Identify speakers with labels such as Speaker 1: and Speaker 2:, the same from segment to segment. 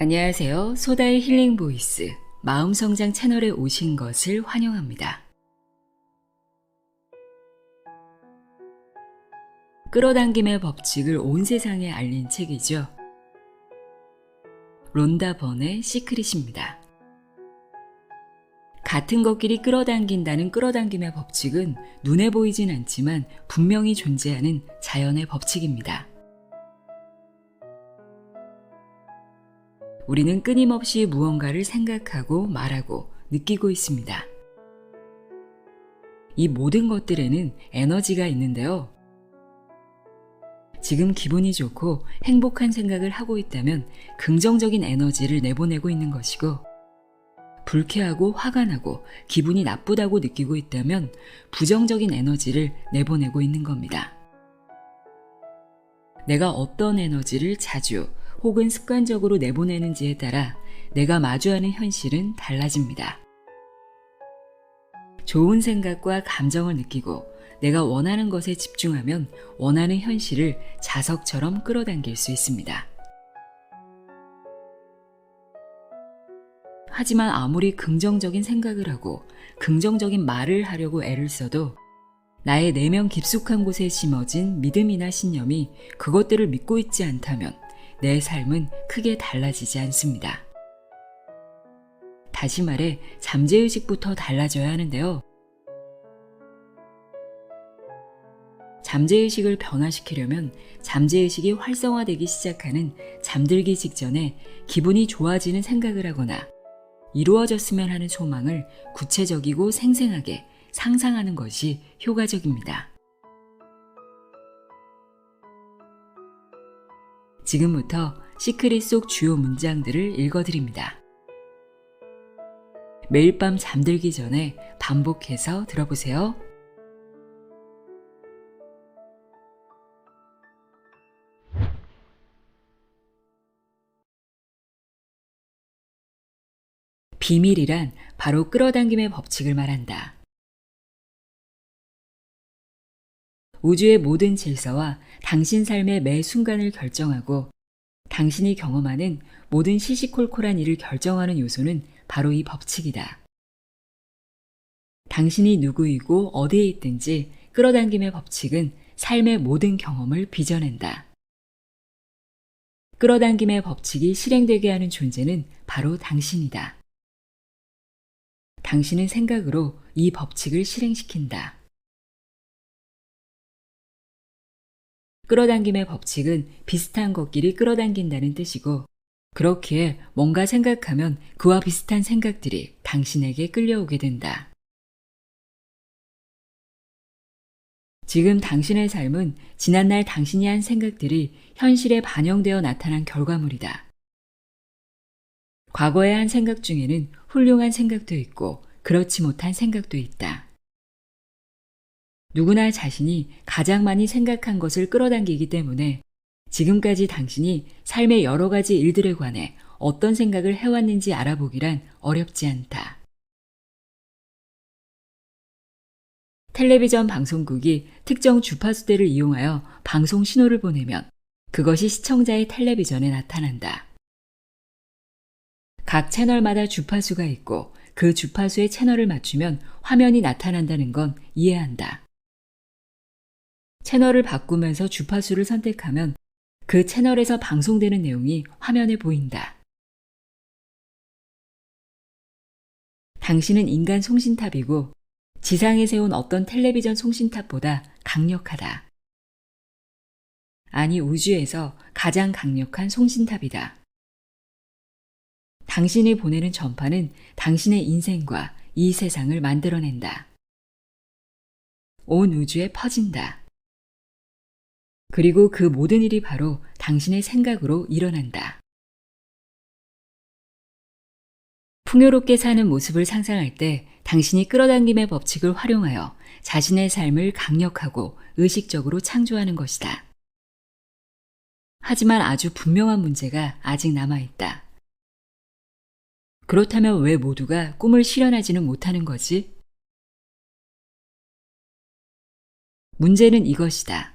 Speaker 1: 안녕하세요. 소다의 힐링 보이스 마음성장 채널에 오신 것을 환영합니다. 끌어당김의 법칙을 온 세상에 알린 책이죠. 론다 번의 시크릿입니다. 같은 것끼리 끌어당긴다는 끌어당김의 법칙은 눈에 보이진 않지만 분명히 존재하는 자연의 법칙입니다. 우리는 끊임없이 무언가를 생각하고 말하고 느끼고 있습니다. 이 모든 것들에는 에너지가 있는데요. 지금 기분이 좋고 행복한 생각을 하고 있다면 긍정적인 에너지를 내보내고 있는 것이고, 불쾌하고 화가 나고 기분이 나쁘다고 느끼고 있다면 부정적인 에너지를 내보내고 있는 겁니다. 내가 어떤 에너지를 자주 혹은 습관적으로 내보내는지에 따라 내가 마주하는 현실은 달라집니다. 좋은 생각과 감정을 느끼고 내가 원하는 것에 집중하면 원하는 현실을 자석처럼 끌어당길 수 있습니다. 하지만 아무리 긍정적인 생각을 하고 긍정적인 말을 하려고 애를 써도 나의 내면 깊숙한 곳에 심어진 믿음이나 신념이 그것들을 믿고 있지 않다면 내 삶은 크게 달라지지 않습니다. 다시 말해 잠재의식부터 달라져야 하는데요. 잠재의식을 변화시키려면 잠재의식이 활성화되기 시작하는 잠들기 직전에 기분이 좋아지는 생각을 하거나 이루어졌으면 하는 소망을 구체적이고 생생하게 상상하는 것이 효과적입니다. 지금부터 시크릿 속 주요 문장들을 읽어드립니다. 매일 밤 잠들기 전에 반복해서 들어보세요. 비밀이란 바로 끌어당김의 법칙을 말한다. 우주의 모든 질서와 당신 삶의 매 순간을 결정하고 당신이 경험하는 모든 시시콜콜한 일을 결정하는 요소는 바로 이 법칙이다. 당신이 누구이고 어디에 있든지 끌어당김의 법칙은 삶의 모든 경험을 빚어낸다. 끌어당김의 법칙이 실행되게 하는 존재는 바로 당신이다. 당신은 생각으로 이 법칙을 실행시킨다. 끌어당김의 법칙은 비슷한 것끼리 끌어당긴다는 뜻이고, 그렇기에 뭔가 생각하면 그와 비슷한 생각들이 당신에게 끌려오게 된다. 지금 당신의 삶은 지난날 당신이 한 생각들이 현실에 반영되어 나타난 결과물이다. 과거에 한 생각 중에는 훌륭한 생각도 있고 그렇지 못한 생각도 있다. 누구나 자신이 가장 많이 생각한 것을 끌어당기기 때문에 지금까지 당신이 삶의 여러 가지 일들에 관해 어떤 생각을 해왔는지 알아보기란 어렵지 않다. 텔레비전 방송국이 특정 주파수대를 이용하여 방송 신호를 보내면 그것이 시청자의 텔레비전에 나타난다. 각 채널마다 주파수가 있고 그 주파수의 채널을 맞추면 화면이 나타난다는 건 이해한다. 채널을 바꾸면서 주파수를 선택하면 그 채널에서 방송되는 내용이 화면에 보인다. 당신은 인간 송신탑이고 지상에 세운 어떤 텔레비전 송신탑보다 강력하다. 아니, 우주에서 가장 강력한 송신탑이다. 당신이 보내는 전파는 당신의 인생과 이 세상을 만들어낸다. 온 우주에 퍼진다. 그리고 그 모든 일이 바로 당신의 생각으로 일어난다. 풍요롭게 사는 모습을 상상할 때 당신이 끌어당김의 법칙을 활용하여 자신의 삶을 강력하고 의식적으로 창조하는 것이다. 하지만 아주 분명한 문제가 아직 남아있다. 그렇다면 왜 모두가 꿈을 실현하지는 못하는 거지? 문제는 이것이다.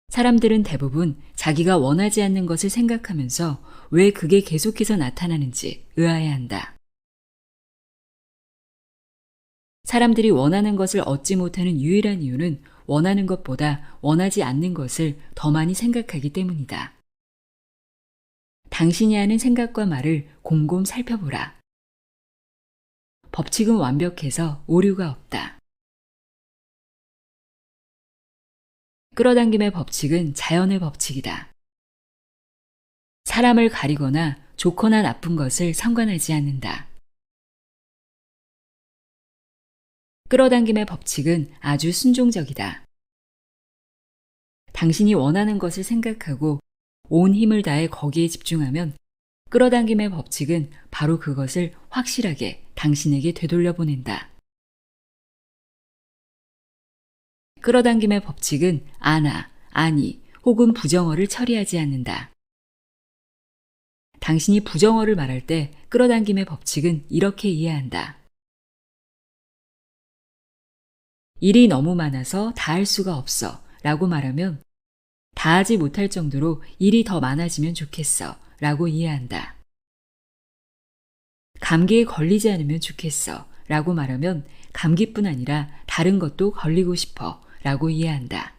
Speaker 1: 사람들은 대부분 자기가 원하지 않는 것을 생각하면서 왜 그게 계속해서 나타나는지 의아해 한다. 사람들이 원하는 것을 얻지 못하는 유일한 이유는 원하는 것보다 원하지 않는 것을 더 많이 생각하기 때문이다. 당신이 하는 생각과 말을 곰곰 살펴보라. 법칙은 완벽해서 오류가 없다. 끌어당김의 법칙은 자연의 법칙이다. 사람을 가리거나 좋거나 나쁜 것을 상관하지 않는다. 끌어당김의 법칙은 아주 순종적이다. 당신이 원하는 것을 생각하고 온 힘을 다해 거기에 집중하면 끌어당김의 법칙은 바로 그것을 확실하게 당신에게 되돌려 보낸다. 끌어당김의 법칙은 아나, 아니 혹은 부정어를 처리하지 않는다. 당신이 부정어를 말할 때 끌어당김의 법칙은 이렇게 이해한다. 일이 너무 많아서 다 할 수가 없어 라고 말하면 다 하지 못할 정도로 일이 더 많아지면 좋겠어 라고 이해한다. 감기에 걸리지 않으면 좋겠어 라고 말하면 감기뿐 아니라 다른 것도 걸리고 싶어 라고 이해한다.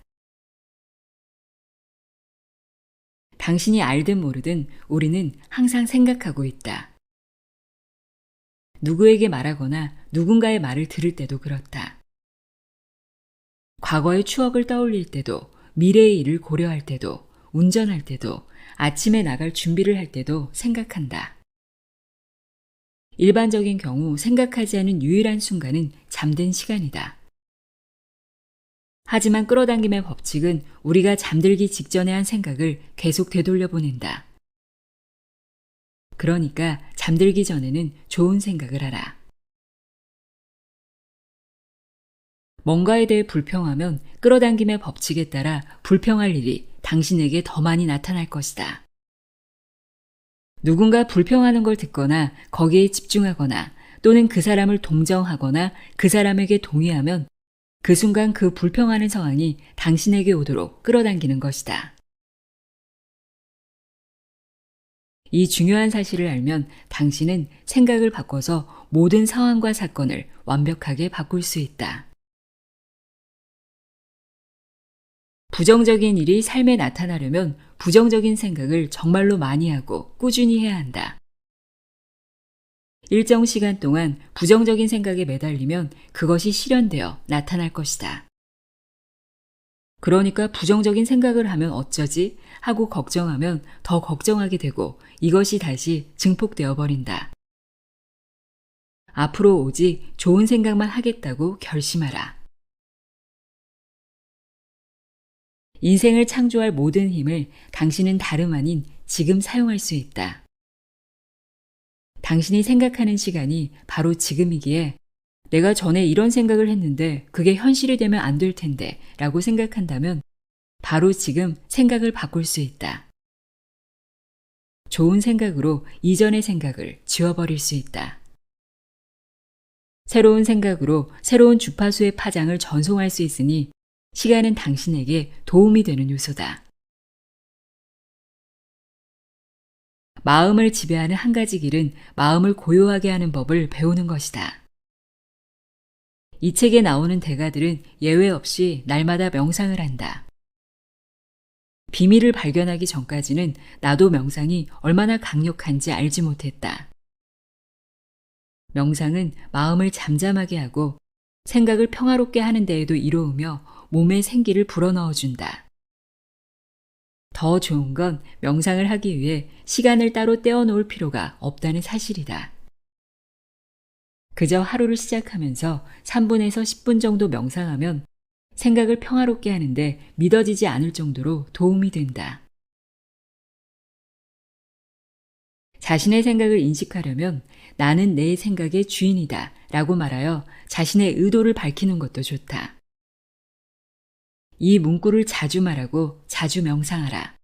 Speaker 1: 당신이 알든 모르든 우리는 항상 생각하고 있다. 누구에게 말하거나 누군가의 말을 들을 때도 그렇다. 과거의 추억을 떠올릴 때도, 미래의 일을 고려할 때도, 운전할 때도, 아침에 나갈 준비를 할 때도 생각한다. 일반적인 경우 생각하지 않은 유일한 순간은 잠든 시간이다. 하지만 끌어당김의 법칙은 우리가 잠들기 직전에 한 생각을 계속 되돌려 보낸다. 그러니까 잠들기 전에는 좋은 생각을 하라. 뭔가에 대해 불평하면 끌어당김의 법칙에 따라 불평할 일이 당신에게 더 많이 나타날 것이다. 누군가 불평하는 걸 듣거나 거기에 집중하거나 또는 그 사람을 동정하거나 그 사람에게 동의하면 그 순간 그 불평하는 상황이 당신에게 오도록 끌어당기는 것이다. 이 중요한 사실을 알면 당신은 생각을 바꿔서 모든 상황과 사건을 완벽하게 바꿀 수 있다. 부정적인 일이 삶에 나타나려면 부정적인 생각을 정말로 많이 하고 꾸준히 해야 한다. 일정 시간 동안 부정적인 생각에 매달리면 그것이 실현되어 나타날 것이다. 그러니까 부정적인 생각을 하면 어쩌지? 하고 걱정하면 더 걱정하게 되고 이것이 다시 증폭되어 버린다. 앞으로 오직 좋은 생각만 하겠다고 결심하라. 인생을 창조할 모든 힘을 당신은 다름 아닌 지금 사용할 수 있다. 당신이 생각하는 시간이 바로 지금이기에 내가 전에 이런 생각을 했는데 그게 현실이 되면 안 될 텐데 라고 생각한다면 바로 지금 생각을 바꿀 수 있다. 좋은 생각으로 이전의 생각을 지워버릴 수 있다. 새로운 생각으로 새로운 주파수의 파장을 전송할 수 있으니 시간은 당신에게 도움이 되는 요소다. 마음을 지배하는 한 가지 길은 마음을 고요하게 하는 법을 배우는 것이다. 이 책에 나오는 대가들은 예외 없이 날마다 명상을 한다. 비밀을 발견하기 전까지는 나도 명상이 얼마나 강력한지 알지 못했다. 명상은 마음을 잠잠하게 하고 생각을 평화롭게 하는 데에도 이로우며 몸에 생기를 불어넣어준다. 더 좋은 건 명상을 하기 위해 시간을 따로 떼어놓을 필요가 없다는 사실이다. 그저 하루를 시작하면서 3분에서 10분 정도 명상하면 생각을 평화롭게 하는데 믿어지지 않을 정도로 도움이 된다. 자신의 생각을 인식하려면 나는 내 생각의 주인이다 라고 말하여 자신의 의도를 밝히는 것도 좋다. 이 문구를 자주 말하고 자주 명상하라.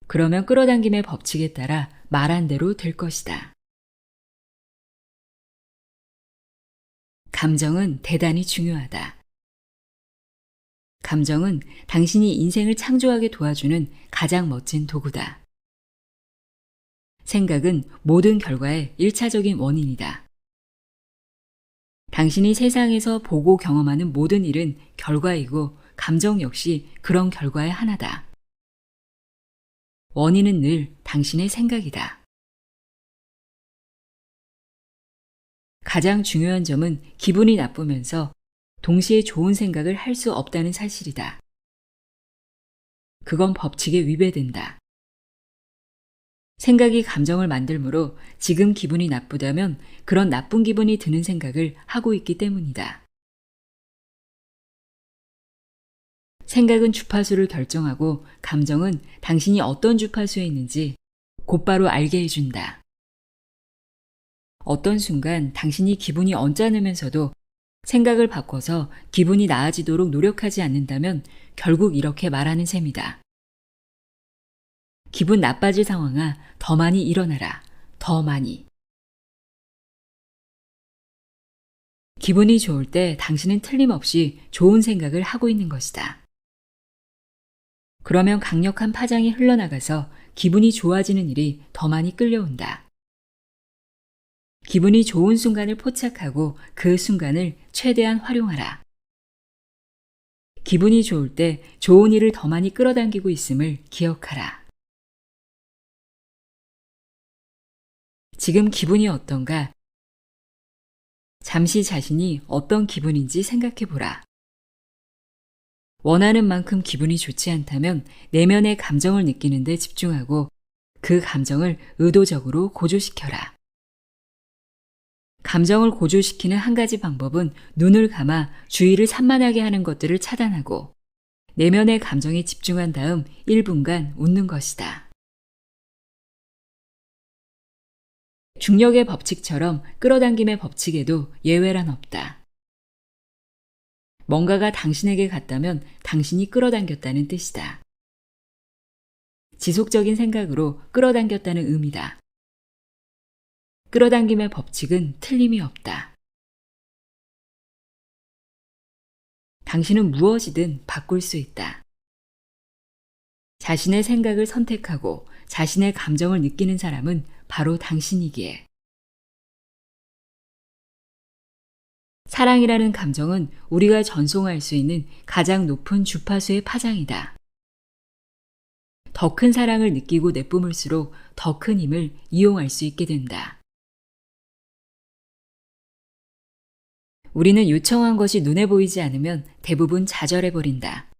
Speaker 1: 그러면 끌어당김의 법칙에 따라 말한 대로 될 것이다. 감정은 대단히 중요하다. 감정은 당신이 인생을 창조하게 도와주는 가장 멋진 도구다. 생각은 모든 결과의 1차적인 원인이다. 당신이 세상에서 보고 경험하는 모든 일은 결과이고 감정 역시 그런 결과의 하나다. 원인은 늘 당신의 생각이다. 가장 중요한 점은 기분이 나쁘면서 동시에 좋은 생각을 할 수 없다는 사실이다. 그건 법칙에 위배된다. 생각이 감정을 만들므로 지금 기분이 나쁘다면 그런 나쁜 기분이 드는 생각을 하고 있기 때문이다. 생각은 주파수를 결정하고 감정은 당신이 어떤 주파수에 있는지 곧바로 알게 해준다. 어떤 순간 당신이 기분이 언짢으면서도 생각을 바꿔서 기분이 나아지도록 노력하지 않는다면 결국 이렇게 말하는 셈이다. 기분 나빠질 상황아, 더 많이 일어나라. 더 많이. 기분이 좋을 때 당신은 틀림없이 좋은 생각을 하고 있는 것이다. 그러면 강력한 파장이 흘러나가서 기분이 좋아지는 일이 더 많이 끌려온다. 기분이 좋은 순간을 포착하고 그 순간을 최대한 활용하라. 기분이 좋을 때 좋은 일을 더 많이 끌어당기고 있음을 기억하라. 지금 기분이 어떤가? 잠시 자신이 어떤 기분인지 생각해 보라. 원하는 만큼 기분이 좋지 않다면 내면의 감정을 느끼는 데 집중하고 그 감정을 의도적으로 고조시켜라. 감정을 고조시키는 한 가지 방법은 눈을 감아 주의를 산만하게 하는 것들을 차단하고 내면의 감정에 집중한 다음 1분간 웃는 것이다. 중력의 법칙처럼 끌어당김의 법칙에도 예외란 없다. 뭔가가 당신에게 갔다면 당신이 끌어당겼다는 뜻이다. 지속적인 생각으로 끌어당겼다는 의미다. 끌어당김의 법칙은 틀림이 없다. 당신은 무엇이든 바꿀 수 있다. 자신의 생각을 선택하고 자신의 감정을 느끼는 사람은 바로 당신이기에. 사랑이라는 감정은 우리가 전송할 수 있는 가장 높은 주파수의 파장이다. 더 큰 사랑을 느끼고 내뿜을수록 더 큰 힘을 이용할 수 있게 된다. 우리는 요청한 것이 눈에 보이지 않으면 대부분 좌절해버린다.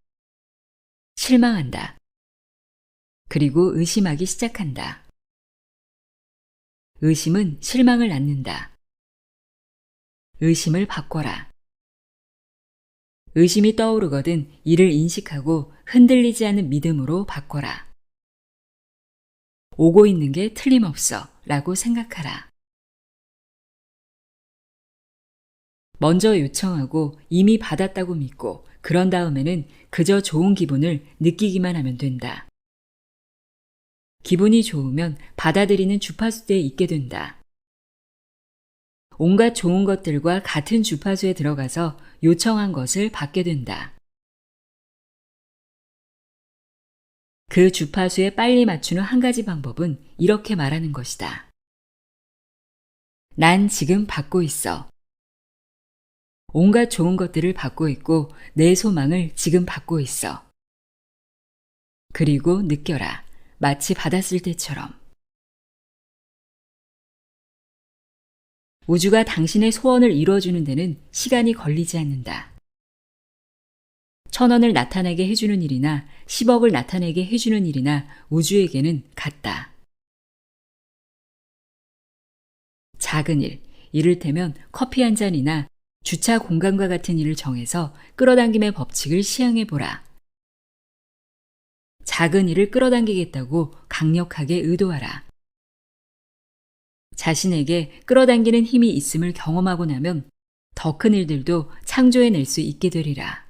Speaker 1: 실망한다. 그리고 의심하기 시작한다. 의심은 실망을 낳는다. 의심을 바꿔라. 의심이 떠오르거든 이를 인식하고 흔들리지 않는 믿음으로 바꿔라. 오고 있는 게 틀림없어 라고 생각하라. 먼저 요청하고 이미 받았다고 믿고 그런 다음에는 그저 좋은 기분을 느끼기만 하면 된다. 기분이 좋으면 받아들이는 주파수대에 있게 된다. 온갖 좋은 것들과 같은 주파수에 들어가서 요청한 것을 받게 된다. 그 주파수에 빨리 맞추는 한 가지 방법은 이렇게 말하는 것이다. 난 지금 받고 있어. 온갖 좋은 것들을 받고 있고 내 소망을 지금 받고 있어. 그리고 느껴라. 마치 받았을 때처럼. 우주가 당신의 소원을 이루어주는 데는 시간이 걸리지 않는다. 1,000원을 나타내게 해주는 일이나 10억을 나타내게 해주는 일이나 우주에게는 같다. 작은 일, 이를테면 커피 한 잔이나 주차 공간과 같은 일을 정해서 끌어당김의 법칙을 시행해보라. 작은 일을 끌어당기겠다고 강력하게 의도하라. 자신에게 끌어당기는 힘이 있음을 경험하고 나면 더 큰 일들도 창조해낼 수 있게 되리라.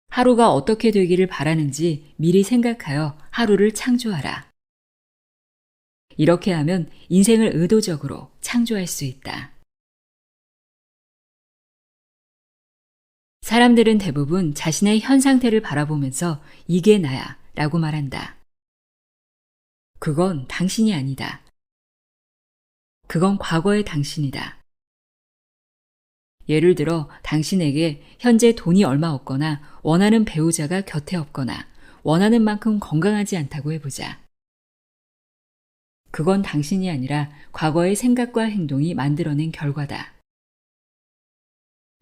Speaker 1: 하루가 어떻게 되기를 바라는지 미리 생각하여 하루를 창조하라. 이렇게 하면 인생을 의도적으로 창조할 수 있다. 사람들은 대부분 자신의 현 상태를 바라보면서 이게 나야 라고 말한다. 그건 당신이 아니다. 그건 과거의 당신이다. 예를 들어 당신에게 현재 돈이 얼마 없거나 원하는 배우자가 곁에 없거나 원하는 만큼 건강하지 않다고 해보자. 그건 당신이 아니라 과거의 생각과 행동이 만들어낸 결과다.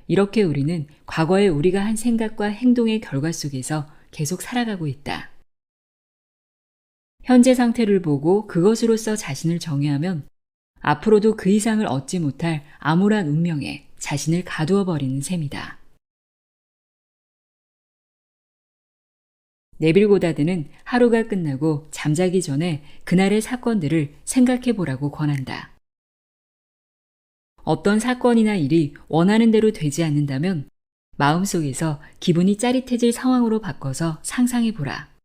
Speaker 1: 이렇게 우리는 과거에 우리가 한 생각과 행동의 결과 속에서 계속 살아가고 있다. 현재 상태를 보고 그것으로서 자신을 정의하면 앞으로도 그 이상을 얻지 못할 암울한 운명에 자신을 가두어 버리는 셈이다. 네빌 고다드는 하루가 끝나고 잠자기 전에 그날의 사건들을 생각해 보라고 권한다. 어떤 사건이나 일이 원하는 대로 되지 않는다면 마음속에서 기분이 짜릿해질 상황으로 바꿔서 상상해 보라.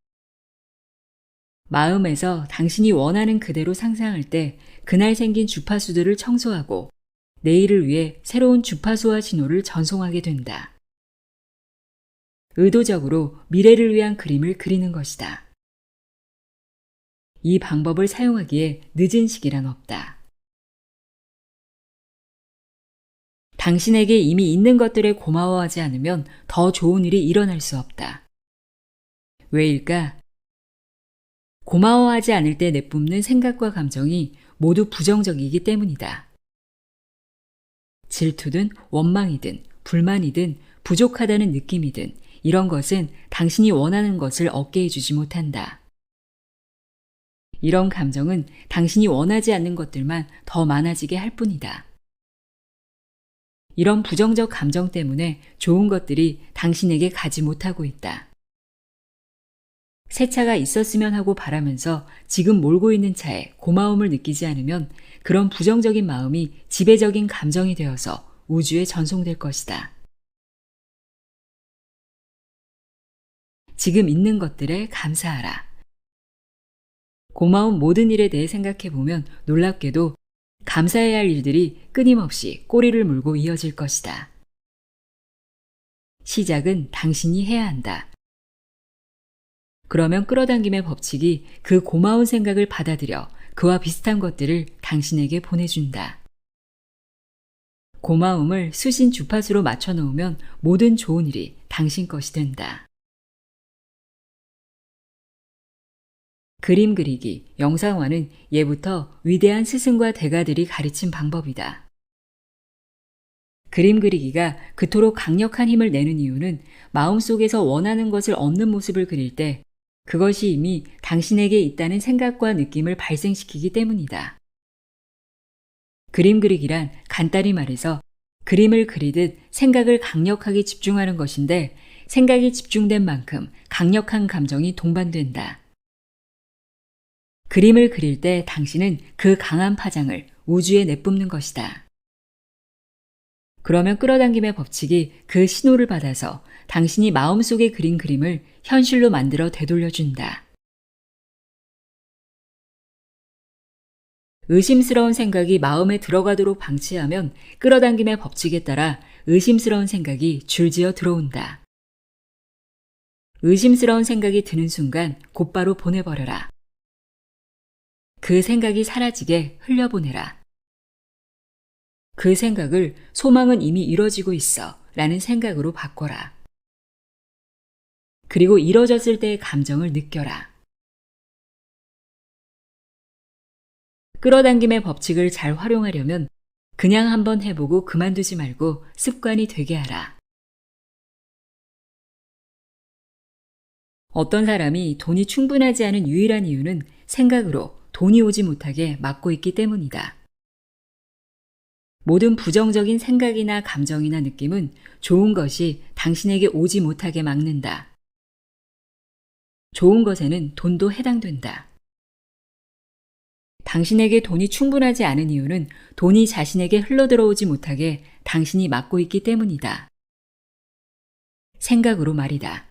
Speaker 1: 마음에서 당신이 원하는 그대로 상상할 때 그날 생긴 주파수들을 청소하고 내일을 위해 새로운 주파수와 신호를 전송하게 된다. 의도적으로 미래를 위한 그림을 그리는 것이다. 이 방법을 사용하기에 늦은 시기란 없다. 당신에게 이미 있는 것들에 고마워하지 않으면 더 좋은 일이 일어날 수 없다. 왜일까? 고마워하지 않을 때 내뿜는 생각과 감정이 모두 부정적이기 때문이다. 질투든 원망이든 불만이든 부족하다는 느낌이든 이런 것은 당신이 원하는 것을 얻게 해주지 못한다. 이런 감정은 당신이 원하지 않는 것들만 더 많아지게 할 뿐이다. 이런 부정적 감정 때문에 좋은 것들이 당신에게 가지 못하고 있다. 새 차가 있었으면 하고 바라면서 지금 몰고 있는 차에 고마움을 느끼지 않으면 그런 부정적인 마음이 지배적인 감정이 되어서 우주에 전송될 것이다. 지금 있는 것들에 감사하라. 고마운 모든 일에 대해 생각해보면 놀랍게도 감사해야 할 일들이 끊임없이 꼬리를 물고 이어질 것이다. 시작은 당신이 해야 한다. 그러면 끌어당김의 법칙이 그 고마운 생각을 받아들여 그와 비슷한 것들을 당신에게 보내준다. 고마움을 수신 주파수로 맞춰놓으면 모든 좋은 일이 당신 것이 된다. 그림 그리기, 영상화는 예부터 위대한 스승과 대가들이 가르친 방법이다. 그림 그리기가 그토록 강력한 힘을 내는 이유는 마음속에서 원하는 것을 얻는 모습을 그릴 때 그것이 이미 당신에게 있다는 생각과 느낌을 발생시키기 때문이다. 그림 그리기란 간단히 말해서 그림을 그리듯 생각을 강력하게 집중하는 것인데 생각이 집중된 만큼 강력한 감정이 동반된다. 그림을 그릴 때 당신은 그 강한 파장을 우주에 내뿜는 것이다. 그러면 끌어당김의 법칙이 그 신호를 받아서 당신이 마음속에 그린 그림을 현실로 만들어 되돌려준다. 의심스러운 생각이 마음에 들어가도록 방치하면 끌어당김의 법칙에 따라 의심스러운 생각이 줄지어 들어온다. 의심스러운 생각이 드는 순간 곧바로 보내버려라. 그 생각이 사라지게 흘려보내라. 그 생각을 소망은 이미 이뤄지고 있어 라는 생각으로 바꿔라. 그리고 이뤄졌을 때의 감정을 느껴라. 끌어당김의 법칙을 잘 활용하려면 그냥 한번 해보고 그만두지 말고 습관이 되게 하라. 어떤 사람이 돈이 충분하지 않은 유일한 이유는 생각으로 돈이 오지 못하게 막고 있기 때문이다. 모든 부정적인 생각이나 감정이나 느낌은 좋은 것이 당신에게 오지 못하게 막는다. 좋은 것에는 돈도 해당된다. 당신에게 돈이 충분하지 않은 이유는 돈이 자신에게 흘러들어오지 못하게 당신이 막고 있기 때문이다. 생각으로 말이다.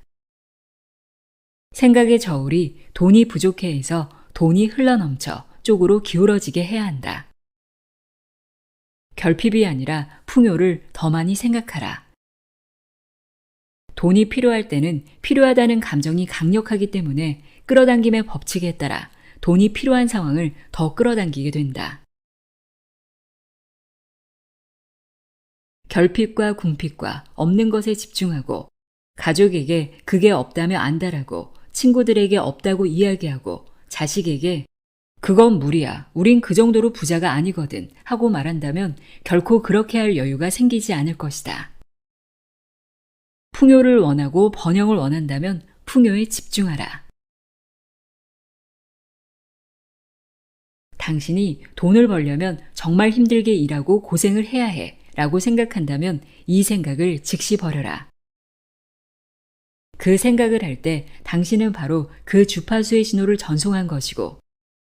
Speaker 1: 생각의 저울이 돈이 부족해 해서 돈이 흘러넘쳐 쪽으로 기울어지게 해야 한다. 결핍이 아니라 풍요를 더 많이 생각하라. 돈이 필요할 때는 필요하다는 감정이 강력하기 때문에 끌어당김의 법칙에 따라 돈이 필요한 상황을 더 끌어당기게 된다. 결핍과 궁핍과 없는 것에 집중하고 가족에게 그게 없다며 안달하고 친구들에게 없다고 이야기하고 자식에게 그건 무리야. 우린 그 정도로 부자가 아니거든. 하고 말한다면 결코 그렇게 할 여유가 생기지 않을 것이다. 풍요를 원하고 번영을 원한다면 풍요에 집중하라. 당신이 돈을 벌려면 정말 힘들게 일하고 고생을 해야 해. 라고 생각한다면 이 생각을 즉시 버려라. 그 생각을 할 때 당신은 바로 그 주파수의 신호를 전송한 것이고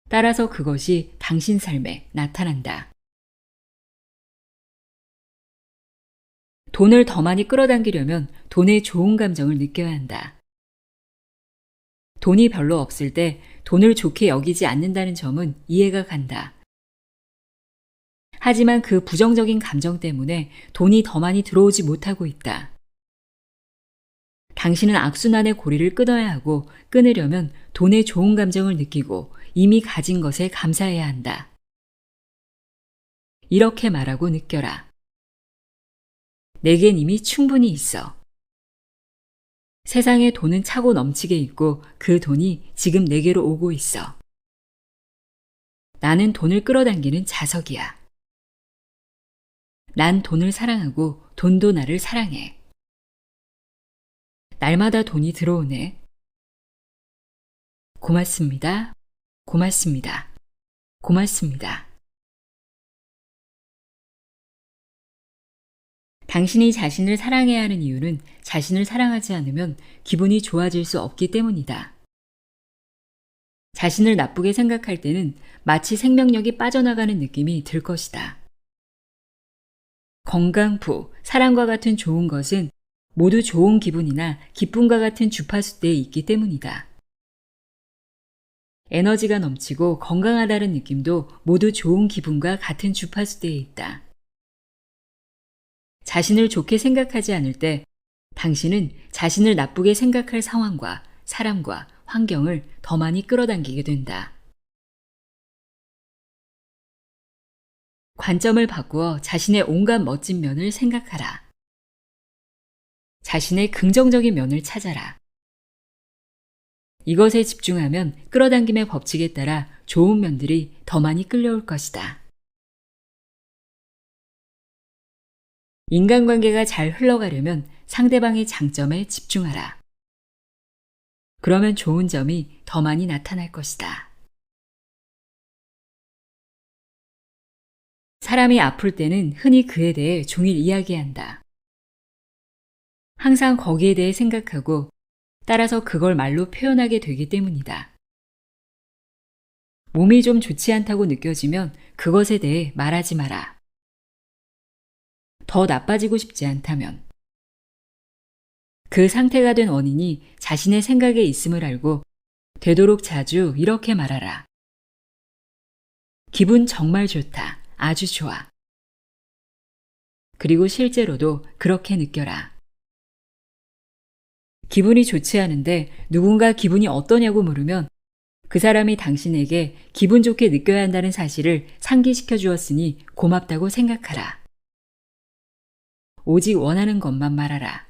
Speaker 1: 따라서 그것이 당신 삶에 나타난다. 돈을 더 많이 끌어당기려면 돈의 좋은 감정을 느껴야 한다. 돈이 별로 없을 때 돈을 좋게 여기지 않는다는 점은 이해가 간다. 하지만 그 부정적인 감정 때문에 돈이 더 많이 들어오지 못하고 있다. 당신은 악순환의 고리를 끊어야 하고 끊으려면 돈의 좋은 감정을 느끼고 이미 가진 것에 감사해야 한다. 이렇게 말하고 느껴라. 내겐 이미 충분히 있어. 세상에 돈은 차고 넘치게 있고 그 돈이 지금 내게로 오고 있어. 나는 돈을 끌어당기는 자석이야. 난 돈을 사랑하고 돈도 나를 사랑해. 날마다 돈이 들어오네. 고맙습니다. 고맙습니다. 고맙습니다. 당신이 자신을 사랑해야 하는 이유는 자신을 사랑하지 않으면 기분이 좋아질 수 없기 때문이다. 자신을 나쁘게 생각할 때는 마치 생명력이 빠져나가는 느낌이 들 것이다. 건강, 부, 사랑과 같은 좋은 것은 모두 좋은 기분이나 기쁨과 같은 주파수대에 있기 때문이다. 에너지가 넘치고 건강하다는 느낌도 모두 좋은 기분과 같은 주파수대에 있다. 자신을 좋게 생각하지 않을 때 당신은 자신을 나쁘게 생각할 상황과 사람과 환경을 더 많이 끌어당기게 된다. 관점을 바꾸어 자신의 온갖 멋진 면을 생각하라. 자신의 긍정적인 면을 찾아라. 이것에 집중하면 끌어당김의 법칙에 따라 좋은 면들이 더 많이 끌려올 것이다. 인간관계가 잘 흘러가려면 상대방의 장점에 집중하라. 그러면 좋은 점이 더 많이 나타날 것이다. 사람이 아플 때는 흔히 그에 대해 종일 이야기한다. 항상 거기에 대해 생각하고 따라서 그걸 말로 표현하게 되기 때문이다. 몸이 좀 좋지 않다고 느껴지면 그것에 대해 말하지 마라. 더 나빠지고 싶지 않다면 그 상태가 된 원인이 자신의 생각에 있음을 알고 되도록 자주 이렇게 말하라. 기분 정말 좋다. 아주 좋아. 그리고 실제로도 그렇게 느껴라. 기분이 좋지 않은데 누군가 기분이 어떠냐고 물으면 그 사람이 당신에게 기분 좋게 느껴야 한다는 사실을 상기시켜 주었으니 고맙다고 생각하라. 오직 원하는 것만 말하라.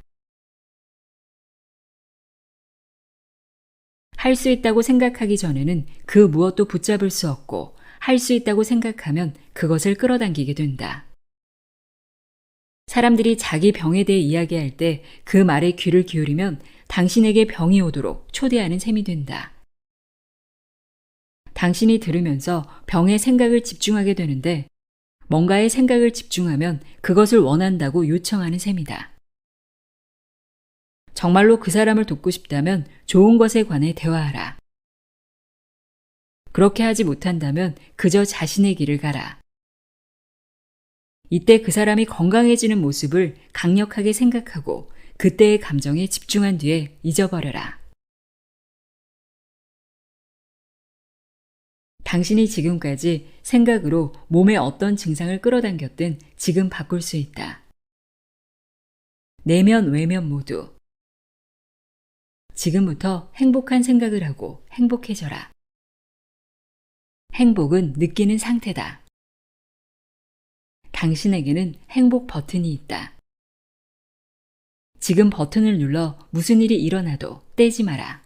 Speaker 1: 할 수 있다고 생각하기 전에는 그 무엇도 붙잡을 수 없고 할 수 있다고 생각하면 그것을 끌어당기게 된다. 사람들이 자기 병에 대해 이야기할 때 그 말에 귀를 기울이면 당신에게 병이 오도록 초대하는 셈이 된다. 당신이 들으면서 병의 생각을 집중하게 되는데 뭔가의 생각을 집중하면 그것을 원한다고 요청하는 셈이다. 정말로 그 사람을 돕고 싶다면 좋은 것에 관해 대화하라. 그렇게 하지 못한다면 그저 자신의 길을 가라. 이때 그 사람이 건강해지는 모습을 강력하게 생각하고 그때의 감정에 집중한 뒤에 잊어버려라. 당신이 지금까지 생각으로 몸에 어떤 증상을 끌어당겼든 지금 바꿀 수 있다. 내면, 외면 모두. 지금부터 행복한 생각을 하고 행복해져라. 행복은 느끼는 상태다. 당신에게는 행복 버튼이 있다. 지금 버튼을 눌러 무슨 일이 일어나도 떼지 마라.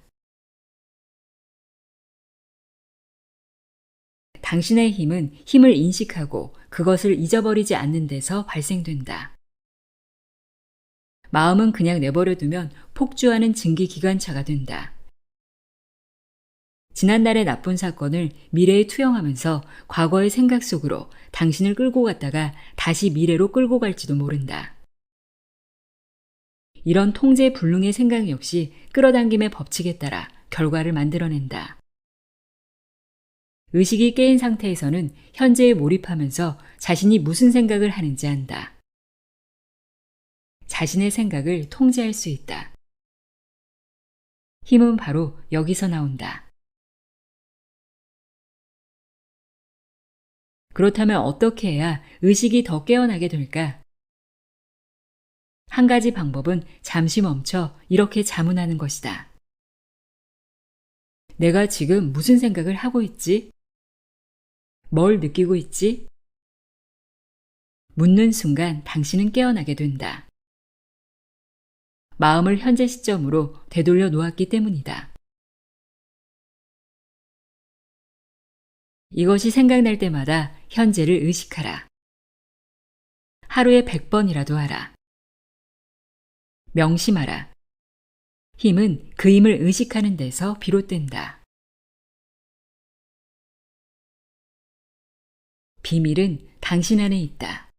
Speaker 1: 당신의 힘은 힘을 인식하고 그것을 잊어버리지 않는 데서 발생된다. 마음은 그냥 내버려두면 폭주하는 증기기관차가 된다. 지난날의 나쁜 사건을 미래에 투영하면서 과거의 생각 속으로 당신을 끌고 갔다가 다시 미래로 끌고 갈지도 모른다. 이런 통제불능의 생각 역시 끌어당김의 법칙에 따라 결과를 만들어낸다. 의식이 깨인 상태에서는 현재에 몰입하면서 자신이 무슨 생각을 하는지 안다. 자신의 생각을 통제할 수 있다. 힘은 바로 여기서 나온다. 그렇다면 어떻게 해야 의식이 더 깨어나게 될까? 한 가지 방법은 잠시 멈춰 이렇게 자문하는 것이다. 내가 지금 무슨 생각을 하고 있지? 뭘 느끼고 있지? 묻는 순간 당신은 깨어나게 된다. 마음을 현재 시점으로 되돌려 놓았기 때문이다. 이것이 생각날 때마다 현재를 의식하라. 하루에 100번이라도 하라. 명심하라. 힘은 그 힘을 의식하는 데서 비롯된다. 비밀은 당신 안에 있다.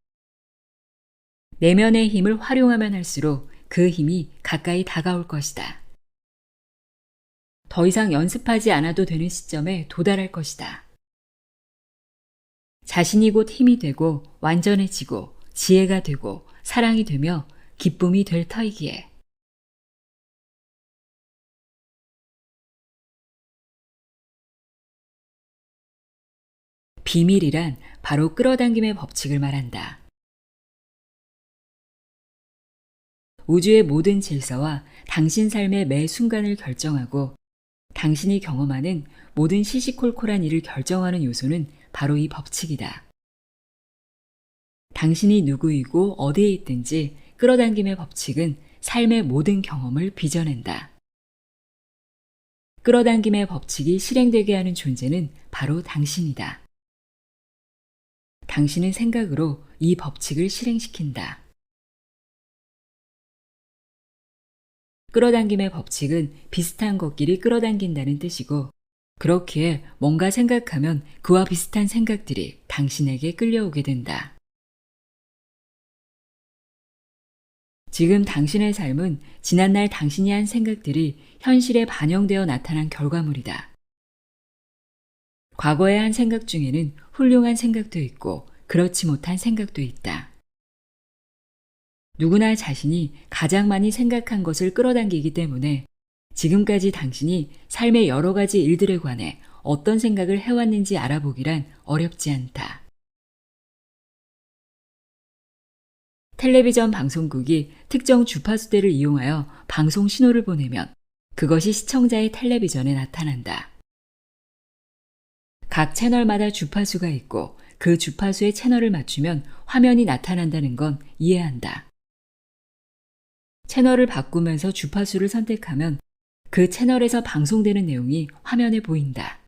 Speaker 1: 내면의 힘을 활용하면 할수록 그 힘이 가까이 다가올 것이다. 더 이상 연습하지 않아도 되는 시점에 도달할 것이다. 자신이 곧 힘이 되고 완전해지고 지혜가 되고 사랑이 되며 기쁨이 될 터이기에. 비밀이란 바로 끌어당김의 법칙을 말한다. 우주의 모든 질서와 당신 삶의 매 순간을 결정하고 당신이 경험하는 모든 시시콜콜한 일을 결정하는 요소는 바로 이 법칙이다. 당신이 누구이고 어디에 있든지 끌어당김의 법칙은 삶의 모든 경험을 빚어낸다. 끌어당김의 법칙이 실행되게 하는 존재는 바로 당신이다. 당신은 생각으로 이 법칙을 실행시킨다. 끌어당김의 법칙은 비슷한 것끼리 끌어당긴다는 뜻이고, 그렇기에 뭔가 생각하면 그와 비슷한 생각들이 당신에게 끌려오게 된다. 지금 당신의 삶은 지난날 당신이 한 생각들이 현실에 반영되어 나타난 결과물이다. 과거에 한 생각 중에는 훌륭한 생각도 있고 그렇지 못한 생각도 있다. 누구나 자신이 가장 많이 생각한 것을 끌어당기기 때문에 지금까지 당신이 삶의 여러 가지 일들에 관해 어떤 생각을 해왔는지 알아보기란 어렵지 않다. 텔레비전 방송국이 특정 주파수대를 이용하여 방송 신호를 보내면 그것이 시청자의 텔레비전에 나타난다. 각 채널마다 주파수가 있고 그 주파수의 채널을 맞추면 화면이 나타난다는 건 이해한다. 채널을 바꾸면서 주파수를 선택하면 그 채널에서 방송되는 내용이 화면에 보인다.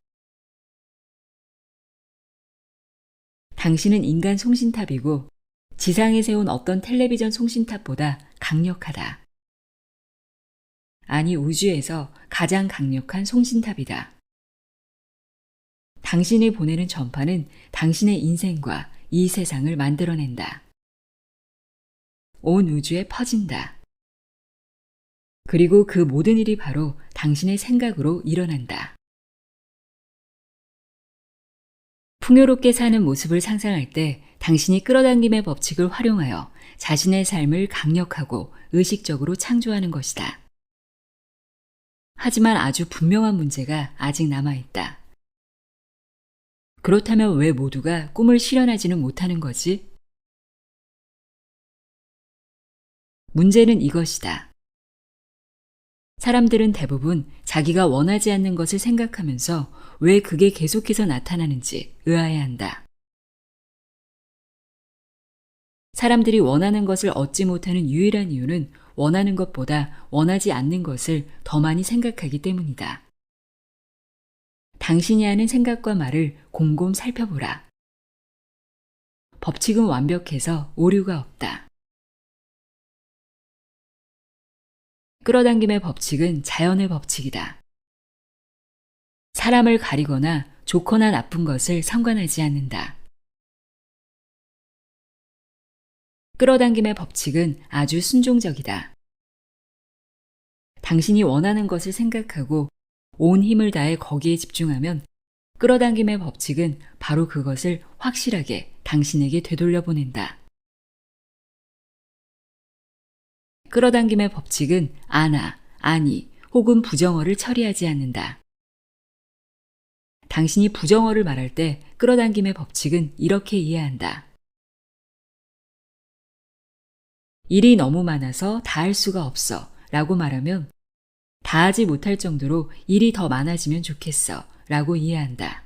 Speaker 1: 당신은 인간 송신탑이고 지상에 세운 어떤 텔레비전 송신탑보다 강력하다. 아니, 우주에서 가장 강력한 송신탑이다. 당신이 보내는 전파는 당신의 인생과 이 세상을 만들어낸다. 온 우주에 퍼진다. 그리고 그 모든 일이 바로 당신의 생각으로 일어난다. 풍요롭게 사는 모습을 상상할 때 당신이 끌어당김의 법칙을 활용하여 자신의 삶을 강력하고 의식적으로 창조하는 것이다. 하지만 아주 분명한 문제가 아직 남아있다. 그렇다면 왜 모두가 꿈을 실현하지는 못하는 거지? 문제는 이것이다. 사람들은 대부분 자기가 원하지 않는 것을 생각하면서 왜 그게 계속해서 나타나는지 의아해 한다. 사람들이 원하는 것을 얻지 못하는 유일한 이유는 원하는 것보다 원하지 않는 것을 더 많이 생각하기 때문이다. 당신이 하는 생각과 말을 곰곰 살펴보라. 법칙은 완벽해서 오류가 없다. 끌어당김의 법칙은 자연의 법칙이다. 사람을 가리거나 좋거나 나쁜 것을 상관하지 않는다. 끌어당김의 법칙은 아주 순종적이다. 당신이 원하는 것을 생각하고 온 힘을 다해 거기에 집중하면 끌어당김의 법칙은 바로 그것을 확실하게 당신에게 되돌려 보낸다. 끌어당김의 법칙은 아나, 아니 혹은 부정어를 처리하지 않는다. 당신이 부정어를 말할 때 끌어당김의 법칙은 이렇게 이해한다. 일이 너무 많아서 다 할 수가 없어 라고 말하면 다 하지 못할 정도로 일이 더 많아지면 좋겠어 라고 이해한다.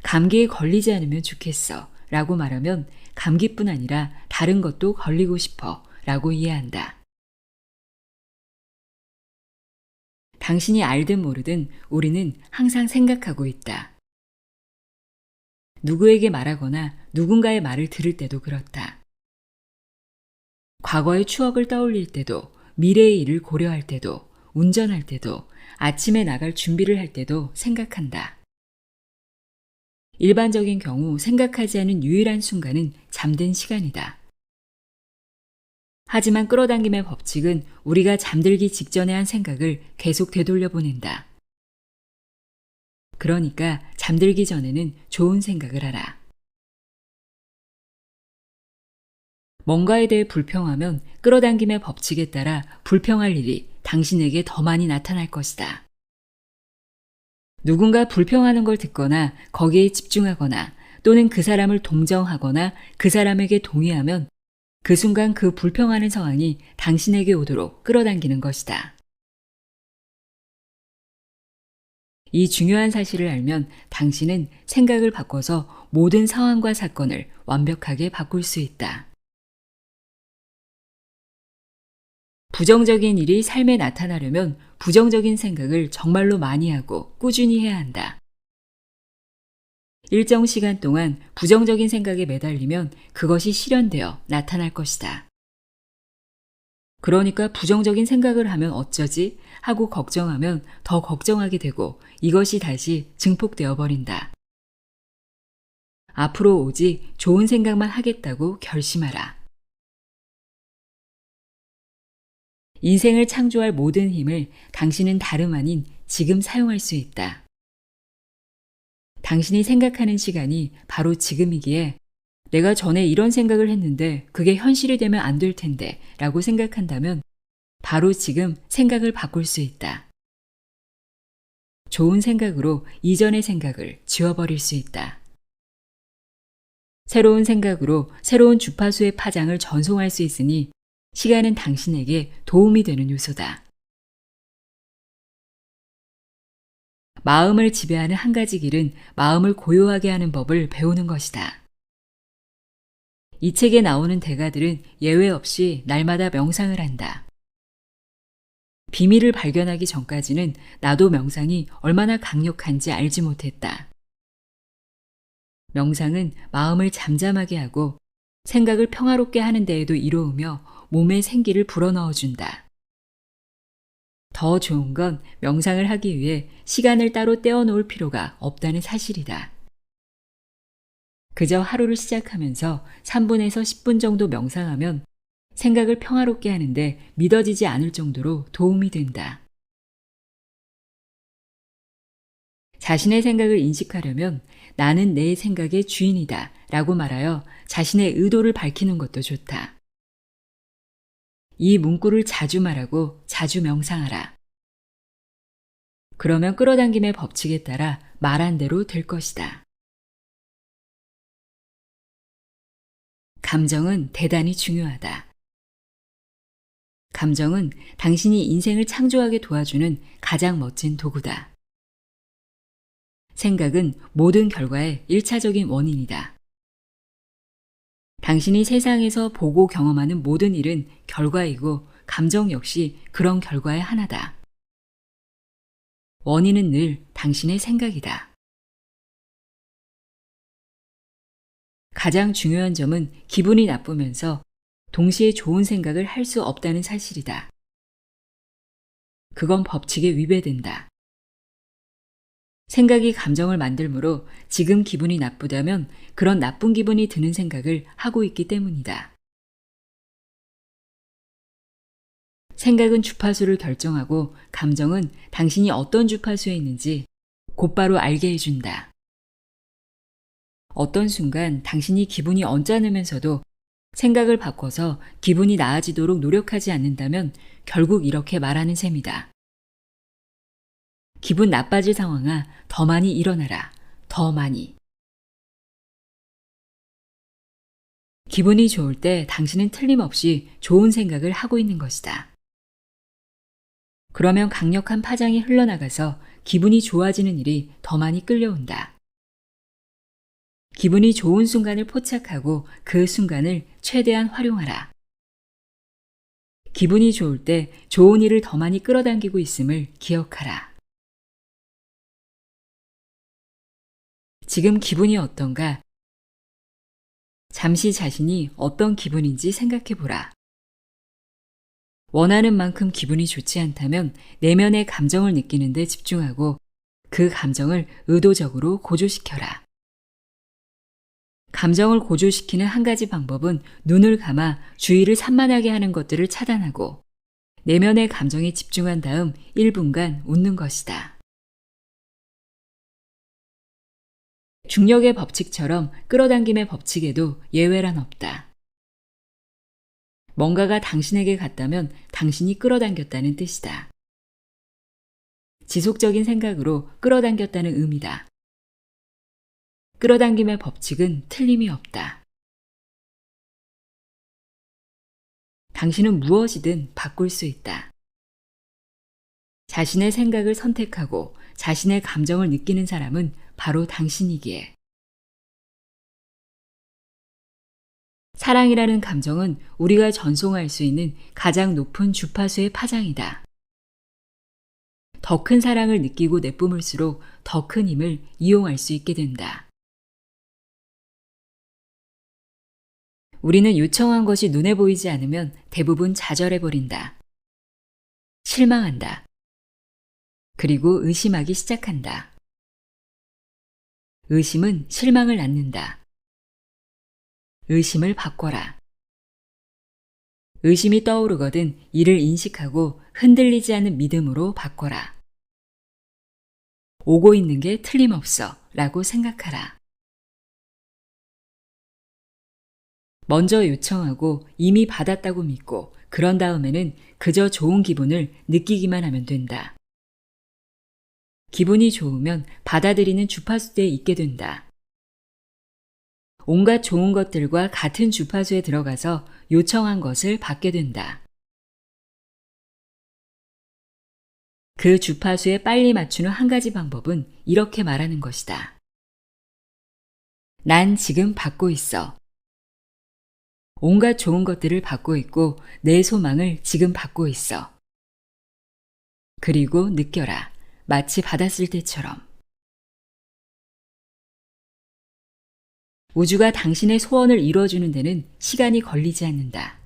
Speaker 1: 감기에 걸리지 않으면 좋겠어 라고 말하면 감기뿐 아니라 다른 것도 걸리고 싶어 라고 이해한다. 당신이 알든 모르든 우리는 항상 생각하고 있다. 누구에게 말하거나 누군가의 말을 들을 때도 그렇다. 과거의 추억을 떠올릴 때도, 미래의 일을 고려할 때도, 운전할 때도, 아침에 나갈 준비를 할 때도 생각한다. 일반적인 경우 생각하지 않은 유일한 순간은 잠든 시간이다. 하지만 끌어당김의 법칙은 우리가 잠들기 직전에 한 생각을 계속 되돌려 보낸다. 그러니까 잠들기 전에는 좋은 생각을 하라. 뭔가에 대해 불평하면 끌어당김의 법칙에 따라 불평할 일이 당신에게 더 많이 나타날 것이다. 누군가 불평하는 걸 듣거나 거기에 집중하거나 또는 그 사람을 동정하거나 그 사람에게 동의하면 그 순간 그 불평하는 상황이 당신에게 오도록 끌어당기는 것이다. 이 중요한 사실을 알면 당신은 생각을 바꿔서 모든 상황과 사건을 완벽하게 바꿀 수 있다. 부정적인 일이 삶에 나타나려면 부정적인 생각을 정말로 많이 하고 꾸준히 해야 한다. 일정 시간 동안 부정적인 생각에 매달리면 그것이 실현되어 나타날 것이다. 그러니까 부정적인 생각을 하면 어쩌지? 하고 걱정하면 더 걱정하게 되고 이것이 다시 증폭되어 버린다. 앞으로 오직 좋은 생각만 하겠다고 결심하라. 인생을 창조할 모든 힘을 당신은 다름 아닌 지금 사용할 수 있다. 당신이 생각하는 시간이 바로 지금이기에 내가 전에 이런 생각을 했는데 그게 현실이 되면 안 될 텐데 라고 생각한다면 바로 지금 생각을 바꿀 수 있다. 좋은 생각으로 이전의 생각을 지워버릴 수 있다. 새로운 생각으로 새로운 주파수의 파장을 전송할 수 있으니 시간은 당신에게 도움이 되는 요소다. 마음을 지배하는 한 가지 길은 마음을 고요하게 하는 법을 배우는 것이다. 이 책에 나오는 대가들은 예외 없이 날마다 명상을 한다. 비밀을 발견하기 전까지는 나도 명상이 얼마나 강력한지 알지 못했다. 명상은 마음을 잠잠하게 하고 생각을 평화롭게 하는 데에도 이로우며 몸에 생기를 불어넣어준다. 더 좋은 건 명상을 하기 위해 시간을 따로 떼어놓을 필요가 없다는 사실이다. 그저 하루를 시작하면서 3분에서 10분 정도 명상하면 생각을 평화롭게 하는데 믿어지지 않을 정도로 도움이 된다. 자신의 생각을 인식하려면 나는 내 생각의 주인이다 라고 말하여 자신의 의도를 밝히는 것도 좋다. 이 문구를 자주 말하고 자주 명상하라. 그러면 끌어당김의 법칙에 따라 말한 대로 될 것이다. 감정은 대단히 중요하다. 감정은 당신이 인생을 창조하게 도와주는 가장 멋진 도구다. 생각은 모든 결과의 1차적인 원인이다. 당신이 세상에서 보고 경험하는 모든 일은 결과이고 감정 역시 그런 결과의 하나다. 원인은 늘 당신의 생각이다. 가장 중요한 점은 기분이 나쁘면서 동시에 좋은 생각을 할 수 없다는 사실이다. 그건 법칙에 위배된다. 생각이 감정을 만들므로 지금 기분이 나쁘다면 그런 나쁜 기분이 드는 생각을 하고 있기 때문이다. 생각은 주파수를 결정하고 감정은 당신이 어떤 주파수에 있는지 곧바로 알게 해준다. 어떤 순간 당신이 기분이 언짢으면서도 생각을 바꿔서 기분이 나아지도록 노력하지 않는다면 결국 이렇게 말하는 셈이다. 기분 나빠질 상황아, 더 많이 일어나라. 더 많이. 기분이 좋을 때 당신은 틀림없이 좋은 생각을 하고 있는 것이다. 그러면 강력한 파장이 흘러나가서 기분이 좋아지는 일이 더 많이 끌려온다. 기분이 좋은 순간을 포착하고 그 순간을 최대한 활용하라. 기분이 좋을 때 좋은 일을 더 많이 끌어당기고 있음을 기억하라. 지금 기분이 어떤가? 잠시 자신이 어떤 기분인지 생각해 보라. 원하는 만큼 기분이 좋지 않다면 내면의 감정을 느끼는 데 집중하고 그 감정을 의도적으로 고조시켜라. 감정을 고조시키는 한 가지 방법은 눈을 감아 주의를 산만하게 하는 것들을 차단하고 내면의 감정에 집중한 다음 1분간 웃는 것이다. 중력의 법칙처럼 끌어당김의 법칙에도 예외란 없다. 뭔가가 당신에게 갔다면 당신이 끌어당겼다는 뜻이다. 지속적인 생각으로 끌어당겼다는 의미다. 끌어당김의 법칙은 틀림이 없다. 당신은 무엇이든 바꿀 수 있다. 자신의 생각을 선택하고 자신의 감정을 느끼는 사람은 바로 당신이기에. 사랑이라는 감정은 우리가 전송할 수 있는 가장 높은 주파수의 파장이다. 더 큰 사랑을 느끼고 내뿜을수록 더 큰 힘을 이용할 수 있게 된다. 우리는 요청한 것이 눈에 보이지 않으면 대부분 좌절해버린다. 실망한다. 그리고 의심하기 시작한다. 의심은 실망을 낳는다. 의심을 바꿔라. 의심이 떠오르거든 이를 인식하고 흔들리지 않는 믿음으로 바꿔라. 오고 있는 게 틀림없어 라고 생각하라. 먼저 요청하고 이미 받았다고 믿고 그런 다음에는 그저 좋은 기분을 느끼기만 하면 된다. 기분이 좋으면 받아들이는 주파수대에 있게 된다. 온갖 좋은 것들과 같은 주파수에 들어가서 요청한 것을 받게 된다. 그 주파수에 빨리 맞추는 한 가지 방법은 이렇게 말하는 것이다. 난 지금 받고 있어. 온갖 좋은 것들을 받고 있고 내 소망을 지금 받고 있어. 그리고 느껴라. 마치 받았을 때처럼. 우주가 당신의 소원을 이루어주는 데는 시간이 걸리지 않는다.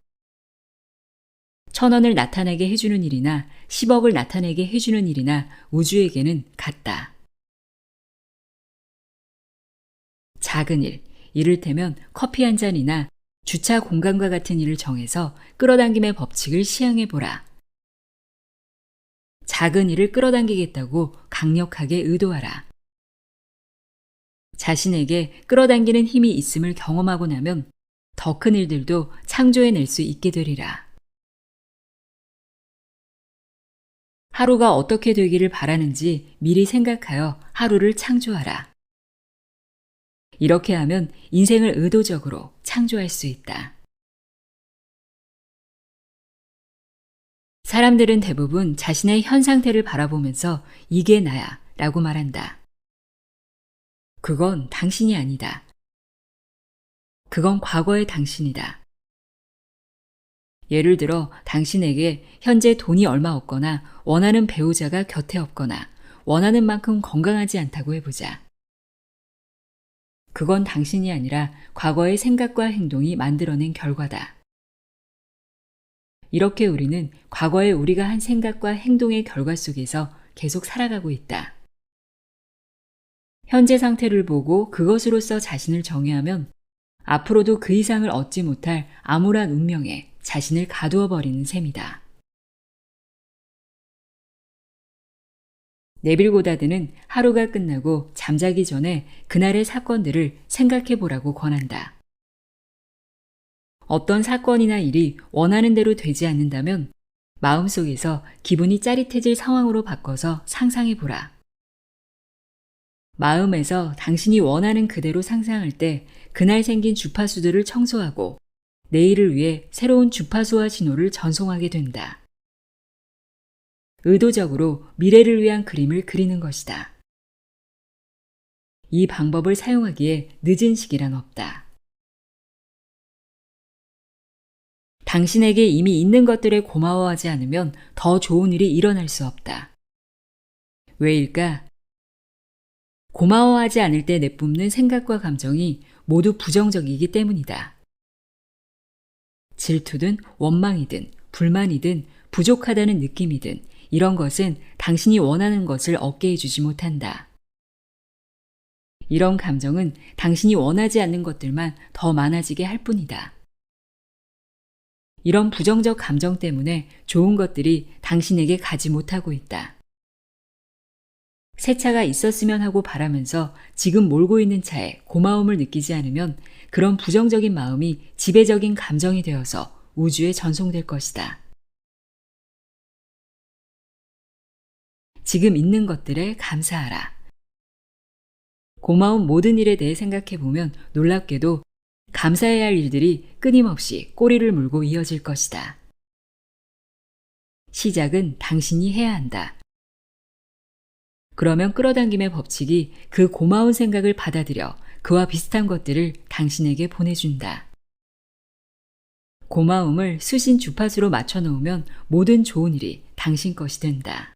Speaker 1: 1,000원을 나타내게 해주는 일이나 10억을 나타내게 해주는 일이나 우주에게는 같다. 작은 일, 이를테면 커피 한 잔이나 주차 공간과 같은 일을 정해서 끌어당김의 법칙을 시행해보라. 작은 일을 끌어당기겠다고 강력하게 의도하라. 자신에게 끌어당기는 힘이 있음을 경험하고 나면 더 큰 일들도 창조해낼 수 있게 되리라. 하루가 어떻게 되기를 바라는지 미리 생각하여 하루를 창조하라. 이렇게 하면 인생을 의도적으로 창조할 수 있다. 사람들은 대부분 자신의 현 상태를 바라보면서 이게 나야 라고 말한다. 그건 당신이 아니다. 그건 과거의 당신이다. 예를 들어 당신에게 현재 돈이 얼마 없거나 원하는 배우자가 곁에 없거나 원하는 만큼 건강하지 않다고 해보자. 그건 당신이 아니라 과거의 생각과 행동이 만들어낸 결과다. 이렇게 우리는 과거에 우리가 한 생각과 행동의 결과 속에서 계속 살아가고 있다. 현재 상태를 보고 그것으로서 자신을 정의하면 앞으로도 그 이상을 얻지 못할 암울한 운명에 자신을 가두어 버리는 셈이다. 네빌 고다드는 하루가 끝나고 잠자기 전에 그날의 사건들을 생각해 보라고 권한다. 어떤 사건이나 일이 원하는 대로 되지 않는다면 마음속에서 기분이 짜릿해질 상황으로 바꿔서 상상해 보라. 마음에서 당신이 원하는 그대로 상상할 때 그날 생긴 주파수들을 청소하고 내일을 위해 새로운 주파수와 신호를 전송하게 된다. 의도적으로 미래를 위한 그림을 그리는 것이다. 이 방법을 사용하기에 늦은 시기란 없다. 당신에게 이미 있는 것들에 고마워하지 않으면 더 좋은 일이 일어날 수 없다. 왜일까? 고마워하지 않을 때 내뿜는 생각과 감정이 모두 부정적이기 때문이다. 질투든 원망이든 불만이든 부족하다는 느낌이든 이런 것은 당신이 원하는 것을 얻게 해주지 못한다. 이런 감정은 당신이 원하지 않는 것들만 더 많아지게 할 뿐이다. 이런 부정적 감정 때문에 좋은 것들이 당신에게 가지 못하고 있다. 새 차가 있었으면 하고 바라면서 지금 몰고 있는 차에 고마움을 느끼지 않으면 그런 부정적인 마음이 지배적인 감정이 되어서 우주에 전송될 것이다. 지금 있는 것들에 감사하라. 고마운 모든 일에 대해 생각해보면 놀랍게도 감사해야 할 일들이 끊임없이 꼬리를 물고 이어질 것이다. 시작은 당신이 해야 한다. 그러면 끌어당김의 법칙이 그 고마운 생각을 받아들여 그와 비슷한 것들을 당신에게 보내준다. 고마움을 수신 주파수로 맞춰놓으면 모든 좋은 일이 당신 것이 된다.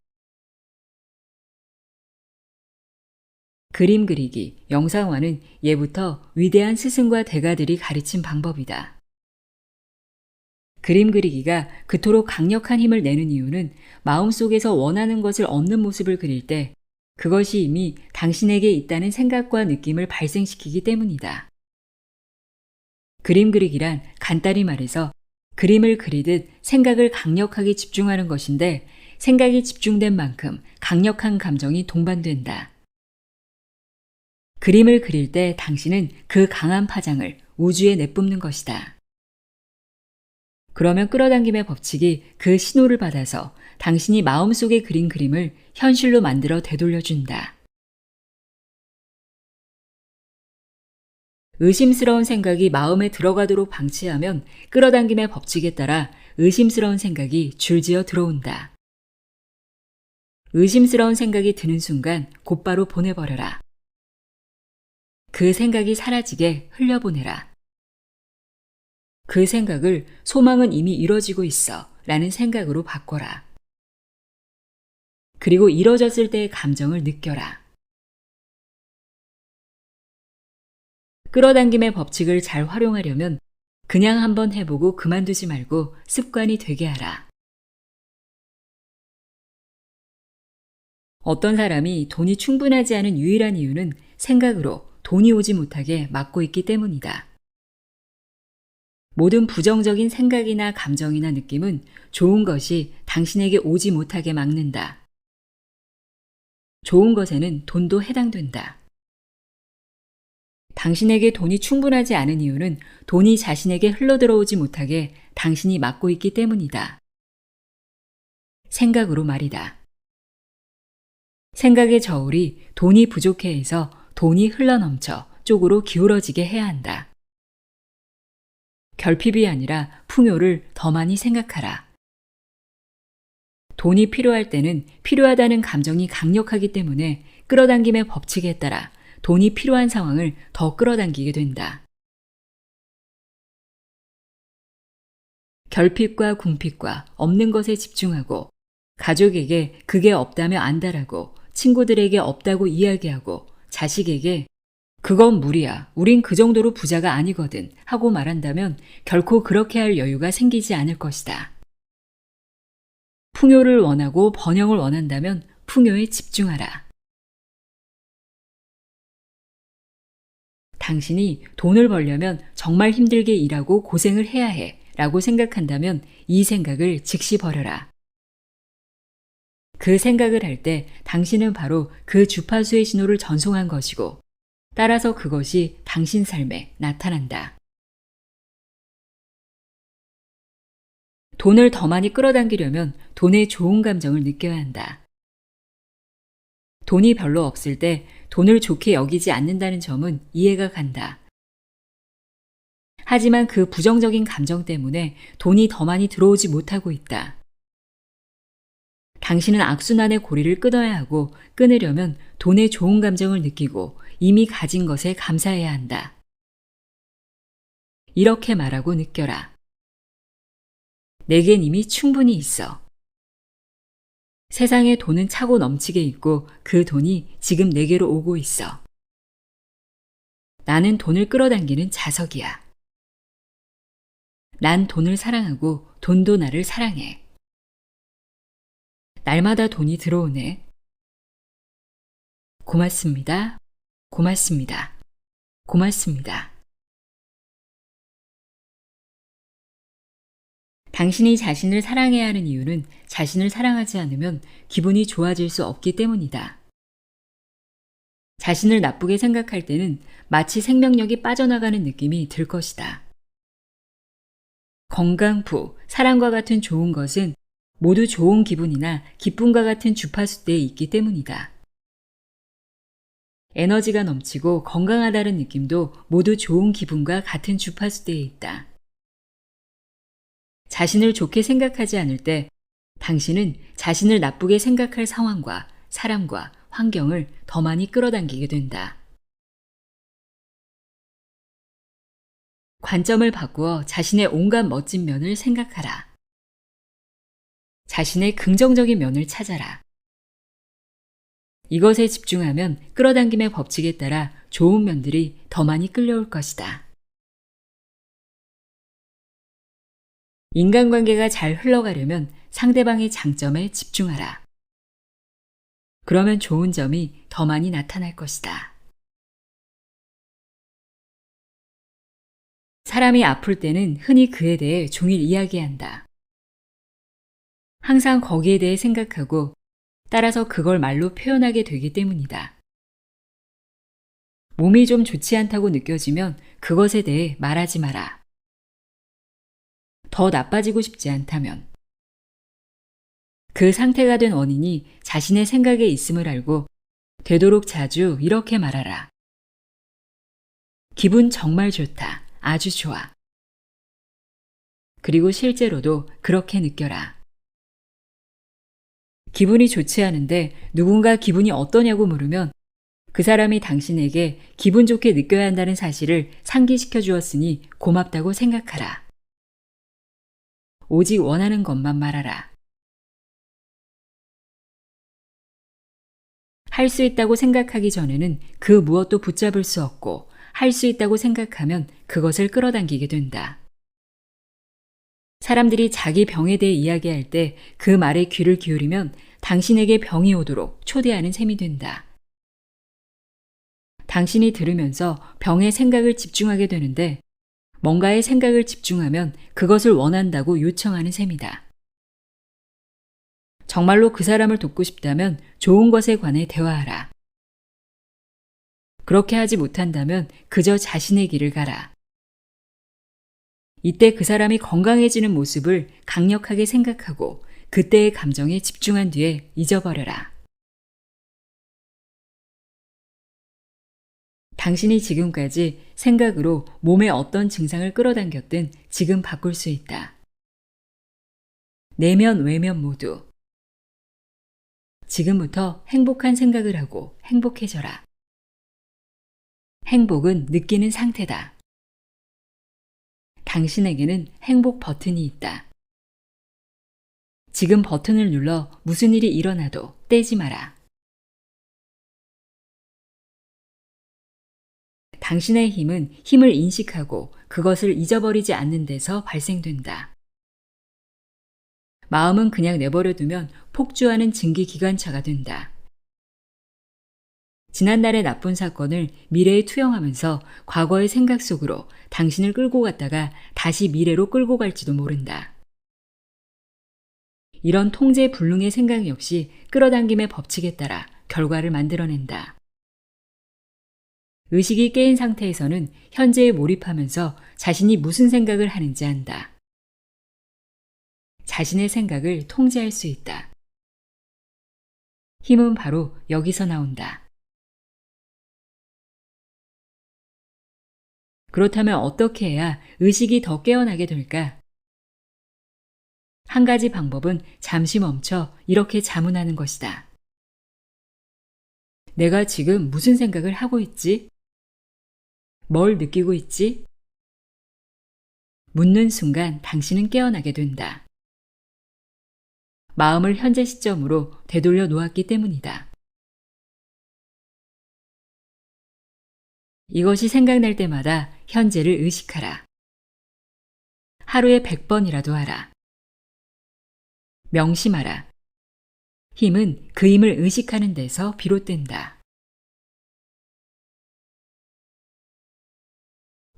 Speaker 1: 그림 그리기, 영상화는 예부터 위대한 스승과 대가들이 가르친 방법이다. 그림 그리기가 그토록 강력한 힘을 내는 이유는 마음속에서 원하는 것을 얻는 모습을 그릴 때 그것이 이미 당신에게 있다는 생각과 느낌을 발생시키기 때문이다. 그림 그리기란 간단히 말해서 그림을 그리듯 생각을 강력하게 집중하는 것인데 생각이 집중된 만큼 강력한 감정이 동반된다. 그림을 그릴 때 당신은 그 강한 파장을 우주에 내뿜는 것이다. 그러면 끌어당김의 법칙이 그 신호를 받아서 당신이 마음속에 그린 그림을 현실로 만들어 되돌려준다. 의심스러운 생각이 마음에 들어가도록 방치하면 끌어당김의 법칙에 따라 의심스러운 생각이 줄지어 들어온다. 의심스러운 생각이 드는 순간 곧바로 보내버려라. 그 생각이 사라지게 흘려보내라. 그 생각을 소망은 이미 이뤄지고 있어 라는 생각으로 바꿔라. 그리고 이뤄졌을 때의 감정을 느껴라. 끌어당김의 법칙을 잘 활용하려면 그냥 한번 해보고 그만두지 말고 습관이 되게 하라. 어떤 사람이 돈이 충분하지 않은 유일한 이유는 생각으로 돈이 오지 못하게 막고 있기 때문이다. 모든 부정적인 생각이나 감정이나 느낌은 좋은 것이 당신에게 오지 못하게 막는다. 좋은 것에는 돈도 해당된다. 당신에게 돈이 충분하지 않은 이유는 돈이 자신에게 흘러들어오지 못하게 당신이 막고 있기 때문이다. 생각으로 말이다. 생각의 저울이 돈이 부족해 해서 돈이 흘러넘쳐 쪽으로 기울어지게 해야 한다. 결핍이 아니라 풍요를 더 많이 생각하라. 돈이 필요할 때는 필요하다는 감정이 강력하기 때문에 끌어당김의 법칙에 따라 돈이 필요한 상황을 더 끌어당기게 된다. 결핍과 궁핍과 없는 것에 집중하고 가족에게 그게 없다며 안달하고 친구들에게 없다고 이야기하고 자식에게 그건 무리야. 우린 그 정도로 부자가 아니거든. 하고 말한다면 결코 그렇게 할 여유가 생기지 않을 것이다. 풍요를 원하고 번영을 원한다면 풍요에 집중하라. 당신이 돈을 벌려면 정말 힘들게 일하고 고생을 해야 해. 라고 생각한다면 이 생각을 즉시 버려라. 그 생각을 할 때 당신은 바로 그 주파수의 신호를 전송한 것이고 따라서 그것이 당신 삶에 나타난다. 돈을 더 많이 끌어당기려면 돈의 좋은 감정을 느껴야 한다. 돈이 별로 없을 때 돈을 좋게 여기지 않는다는 점은 이해가 간다. 하지만 그 부정적인 감정 때문에 돈이 더 많이 들어오지 못하고 있다. 당신은 악순환의 고리를 끊어야 하고 끊으려면 돈의 좋은 감정을 느끼고 이미 가진 것에 감사해야 한다. 이렇게 말하고 느껴라. 내겐 이미 충분히 있어. 세상에 돈은 차고 넘치게 있고 그 돈이 지금 내게로 오고 있어. 나는 돈을 끌어당기는 자석이야. 난 돈을 사랑하고 돈도 나를 사랑해. 날마다 돈이 들어오네. 고맙습니다. 고맙습니다. 고맙습니다. 당신이 자신을 사랑해야 하는 이유는 자신을 사랑하지 않으면 기분이 좋아질 수 없기 때문이다. 자신을 나쁘게 생각할 때는 마치 생명력이 빠져나가는 느낌이 들 것이다. 건강, 부, 사랑과 같은 좋은 것은 모두 좋은 기분이나 기쁨과 같은 주파수대에 있기 때문이다. 에너지가 넘치고 건강하다는 느낌도 모두 좋은 기분과 같은 주파수대에 있다. 자신을 좋게 생각하지 않을 때 당신은 자신을 나쁘게 생각할 상황과 사람과 환경을 더 많이 끌어당기게 된다. 관점을 바꾸어 자신의 온갖 멋진 면을 생각하라. 자신의 긍정적인 면을 찾아라. 이것에 집중하면 끌어당김의 법칙에 따라 좋은 면들이 더 많이 끌려올 것이다. 인간관계가 잘 흘러가려면 상대방의 장점에 집중하라. 그러면 좋은 점이 더 많이 나타날 것이다. 사람이 아플 때는 흔히 그에 대해 종일 이야기한다. 항상 거기에 대해 생각하고 따라서 그걸 말로 표현하게 되기 때문이다. 몸이 좀 좋지 않다고 느껴지면 그것에 대해 말하지 마라. 더 나빠지고 싶지 않다면 그 상태가 된 원인이 자신의 생각에 있음을 알고 되도록 자주 이렇게 말하라. 기분 정말 좋다. 아주 좋아. 그리고 실제로도 그렇게 느껴라. 기분이 좋지 않은데 누군가 기분이 어떠냐고 물으면 그 사람이 당신에게 기분 좋게 느껴야 한다는 사실을 상기시켜 주었으니 고맙다고 생각하라. 오직 원하는 것만 말하라. 할 수 있다고 생각하기 전에는 그 무엇도 붙잡을 수 없고 할 수 있다고 생각하면 그것을 끌어당기게 된다. 사람들이 자기 병에 대해 이야기할 때 그 말에 귀를 기울이면 당신에게 병이 오도록 초대하는 셈이 된다. 당신이 들으면서 병의 생각을 집중하게 되는데 뭔가의 생각을 집중하면 그것을 원한다고 요청하는 셈이다. 정말로 그 사람을 돕고 싶다면 좋은 것에 관해 대화하라. 그렇게 하지 못한다면 그저 자신의 길을 가라. 이때 그 사람이 건강해지는 모습을 강력하게 생각하고 그때의 감정에 집중한 뒤에 잊어버려라. 당신이 지금까지 생각으로 몸에 어떤 증상을 끌어당겼든 지금 바꿀 수 있다. 내면, 외면 모두. 지금부터 행복한 생각을 하고 행복해져라. 행복은 느끼는 상태다. 당신에게는 행복 버튼이 있다. 지금 버튼을 눌러 무슨 일이 일어나도 떼지 마라. 당신의 힘은 힘을 인식하고 그것을 잊어버리지 않는 데서 발생된다. 마음은 그냥 내버려두면 폭주하는 증기기관차가 된다. 지난날의 나쁜 사건을 미래에 투영하면서 과거의 생각 속으로 당신을 끌고 갔다가 다시 미래로 끌고 갈지도 모른다. 이런 통제불능의 생각 역시 끌어당김의 법칙에 따라 결과를 만들어낸다. 의식이 깨인 상태에서는 현재에 몰입하면서 자신이 무슨 생각을 하는지 안다. 자신의 생각을 통제할 수 있다. 힘은 바로 여기서 나온다. 그렇다면 어떻게 해야 의식이 더 깨어나게 될까? 한 가지 방법은 잠시 멈춰 이렇게 자문하는 것이다. 내가 지금 무슨 생각을 하고 있지? 뭘 느끼고 있지? 묻는 순간 당신은 깨어나게 된다. 마음을 현재 시점으로 되돌려 놓았기 때문이다. 이것이 생각날 때마다 현재를 의식하라. 하루에 100번이라도 하라. 명심하라. 힘은 그 힘을 의식하는 데서 비롯된다.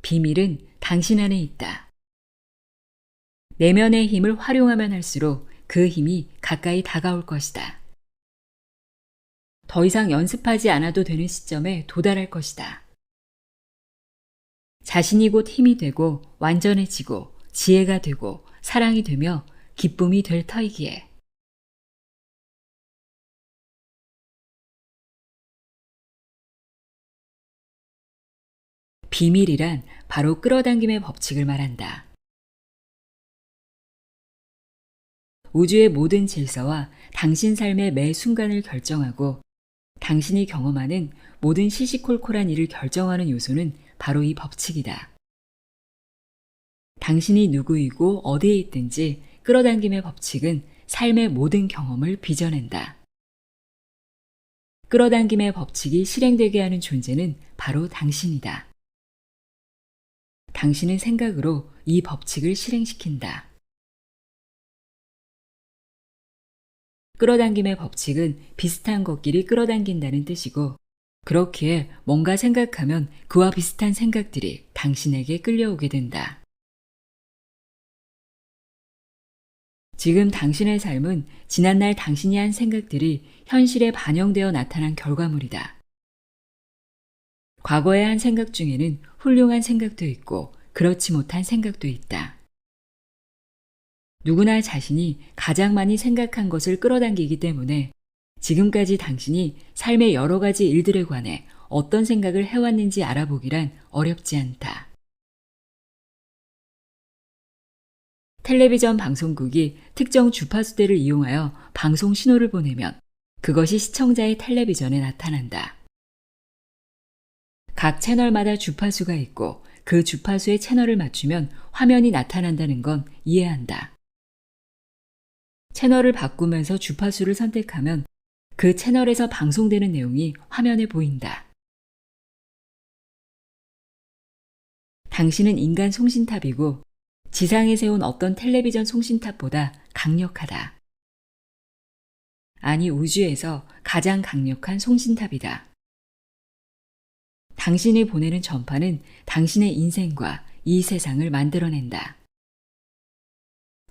Speaker 1: 비밀은 당신 안에 있다. 내면의 힘을 활용하면 할수록 그 힘이 가까이 다가올 것이다. 더 이상 연습하지 않아도 되는 시점에 도달할 것이다. 자신이 곧 힘이 되고 완전해지고 지혜가 되고 사랑이 되며 기쁨이 될 터이기에. 비밀이란 바로 끌어당김의 법칙을 말한다. 우주의 모든 질서와 당신 삶의 매 순간을 결정하고 당신이 경험하는 모든 시시콜콜한 일을 결정하는 요소는 바로 이 법칙이다. 당신이 누구이고 어디에 있든지 끌어당김의 법칙은 삶의 모든 경험을 빚어낸다. 끌어당김의 법칙이 실행되게 하는 존재는 바로 당신이다. 당신은 생각으로 이 법칙을 실행시킨다. 끌어당김의 법칙은 비슷한 것끼리 끌어당긴다는 뜻이고, 그렇기에 뭔가 생각하면 그와 비슷한 생각들이 당신에게 끌려오게 된다. 지금 당신의 삶은 지난날 당신이 한 생각들이 현실에 반영되어 나타난 결과물이다. 과거에 한 생각 중에는 훌륭한 생각도 있고 그렇지 못한 생각도 있다. 누구나 자신이 가장 많이 생각한 것을 끌어당기기 때문에 지금까지 당신이 삶의 여러 가지 일들에 관해 어떤 생각을 해왔는지 알아보기란 어렵지 않다. 텔레비전 방송국이 특정 주파수대를 이용하여 방송 신호를 보내면 그것이 시청자의 텔레비전에 나타난다. 각 채널마다 주파수가 있고 그 주파수의 채널을 맞추면 화면이 나타난다는 건 이해한다. 채널을 바꾸면서 주파수를 선택하면 그 채널에서 방송되는 내용이 화면에 보인다. 당신은 인간 송신탑이고 지상에 세운 어떤 텔레비전 송신탑보다 강력하다. 아니, 우주에서 가장 강력한 송신탑이다. 당신이 보내는 전파는 당신의 인생과 이 세상을 만들어낸다.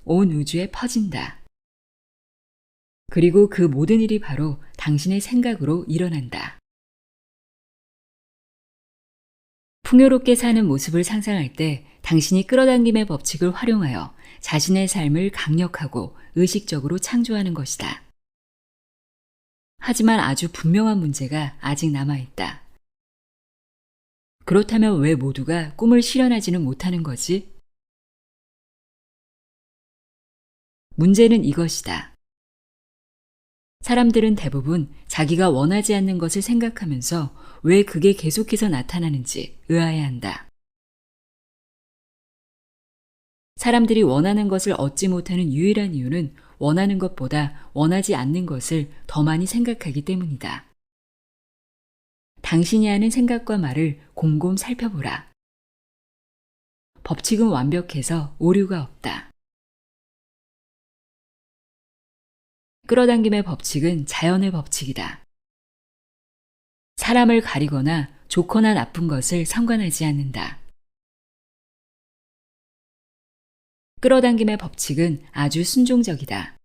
Speaker 1: 온 우주에 퍼진다. 그리고 그 모든 일이 바로 당신의 생각으로 일어난다. 풍요롭게 사는 모습을 상상할 때 당신이 끌어당김의 법칙을 활용하여 자신의 삶을 강력하고 의식적으로 창조하는 것이다. 하지만 아주 분명한 문제가 아직 남아있다. 그렇다면 왜 모두가 꿈을 실현하지는 못하는 거지? 문제는 이것이다. 사람들은 대부분 자기가 원하지 않는 것을 생각하면서 왜 그게 계속해서 나타나는지 의아해 한다. 사람들이 원하는 것을 얻지 못하는 유일한 이유는 원하는 것보다 원하지 않는 것을 더 많이 생각하기 때문이다. 당신이 하는 생각과 말을 곰곰 살펴보라. 법칙은 완벽해서 오류가 없다. 끌어당김의 법칙은 자연의 법칙이다. 사람을 가리거나 좋거나 나쁜 것을 상관하지 않는다. 끌어당김의 법칙은 아주 순종적이다.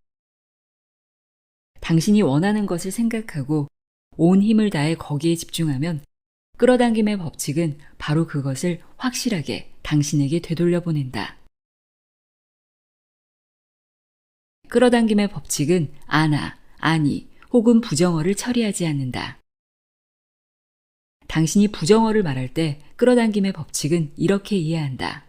Speaker 1: 당신이 원하는 것을 생각하고 온 힘을 다해 거기에 집중하면 끌어당김의 법칙은 바로 그것을 확실하게 당신에게 되돌려 보낸다. 끌어당김의 법칙은 아나, 아니 혹은 부정어를 처리하지 않는다. 당신이 부정어를 말할 때 끌어당김의 법칙은 이렇게 이해한다.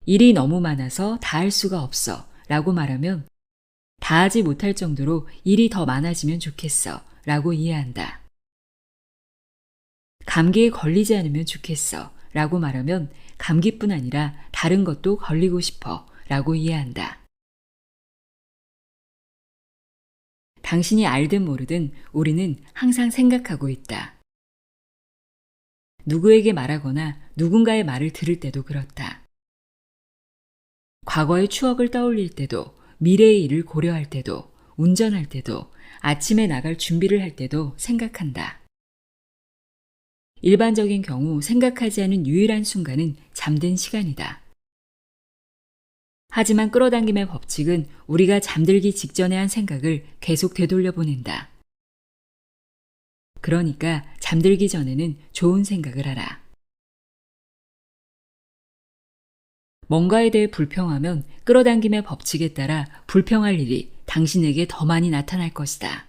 Speaker 1: 일이 너무 많아서 다 할 수가 없어 라고 말하면 다 하지 못할 정도로 일이 더 많아지면 좋겠어 라고 이해한다. 감기에 걸리지 않으면 좋겠어 라고 말하면 감기뿐 아니라 다른 것도 걸리고 싶어 라고 이해한다. 당신이 알든 모르든 우리는 항상 생각하고 있다. 누구에게 말하거나 누군가의 말을 들을 때도 그렇다. 과거의 추억을 떠올릴 때도, 미래의 일을 고려할 때도, 운전할 때도, 아침에 나갈 준비를 할 때도 생각한다. 일반적인 경우 생각하지 않은 유일한 순간은 잠든 시간이다. 하지만 끌어당김의 법칙은 우리가 잠들기 직전에 한 생각을 계속 되돌려 보낸다. 그러니까 잠들기 전에는 좋은 생각을 하라. 뭔가에 대해 불평하면 끌어당김의 법칙에 따라 불평할 일이 당신에게 더 많이 나타날 것이다.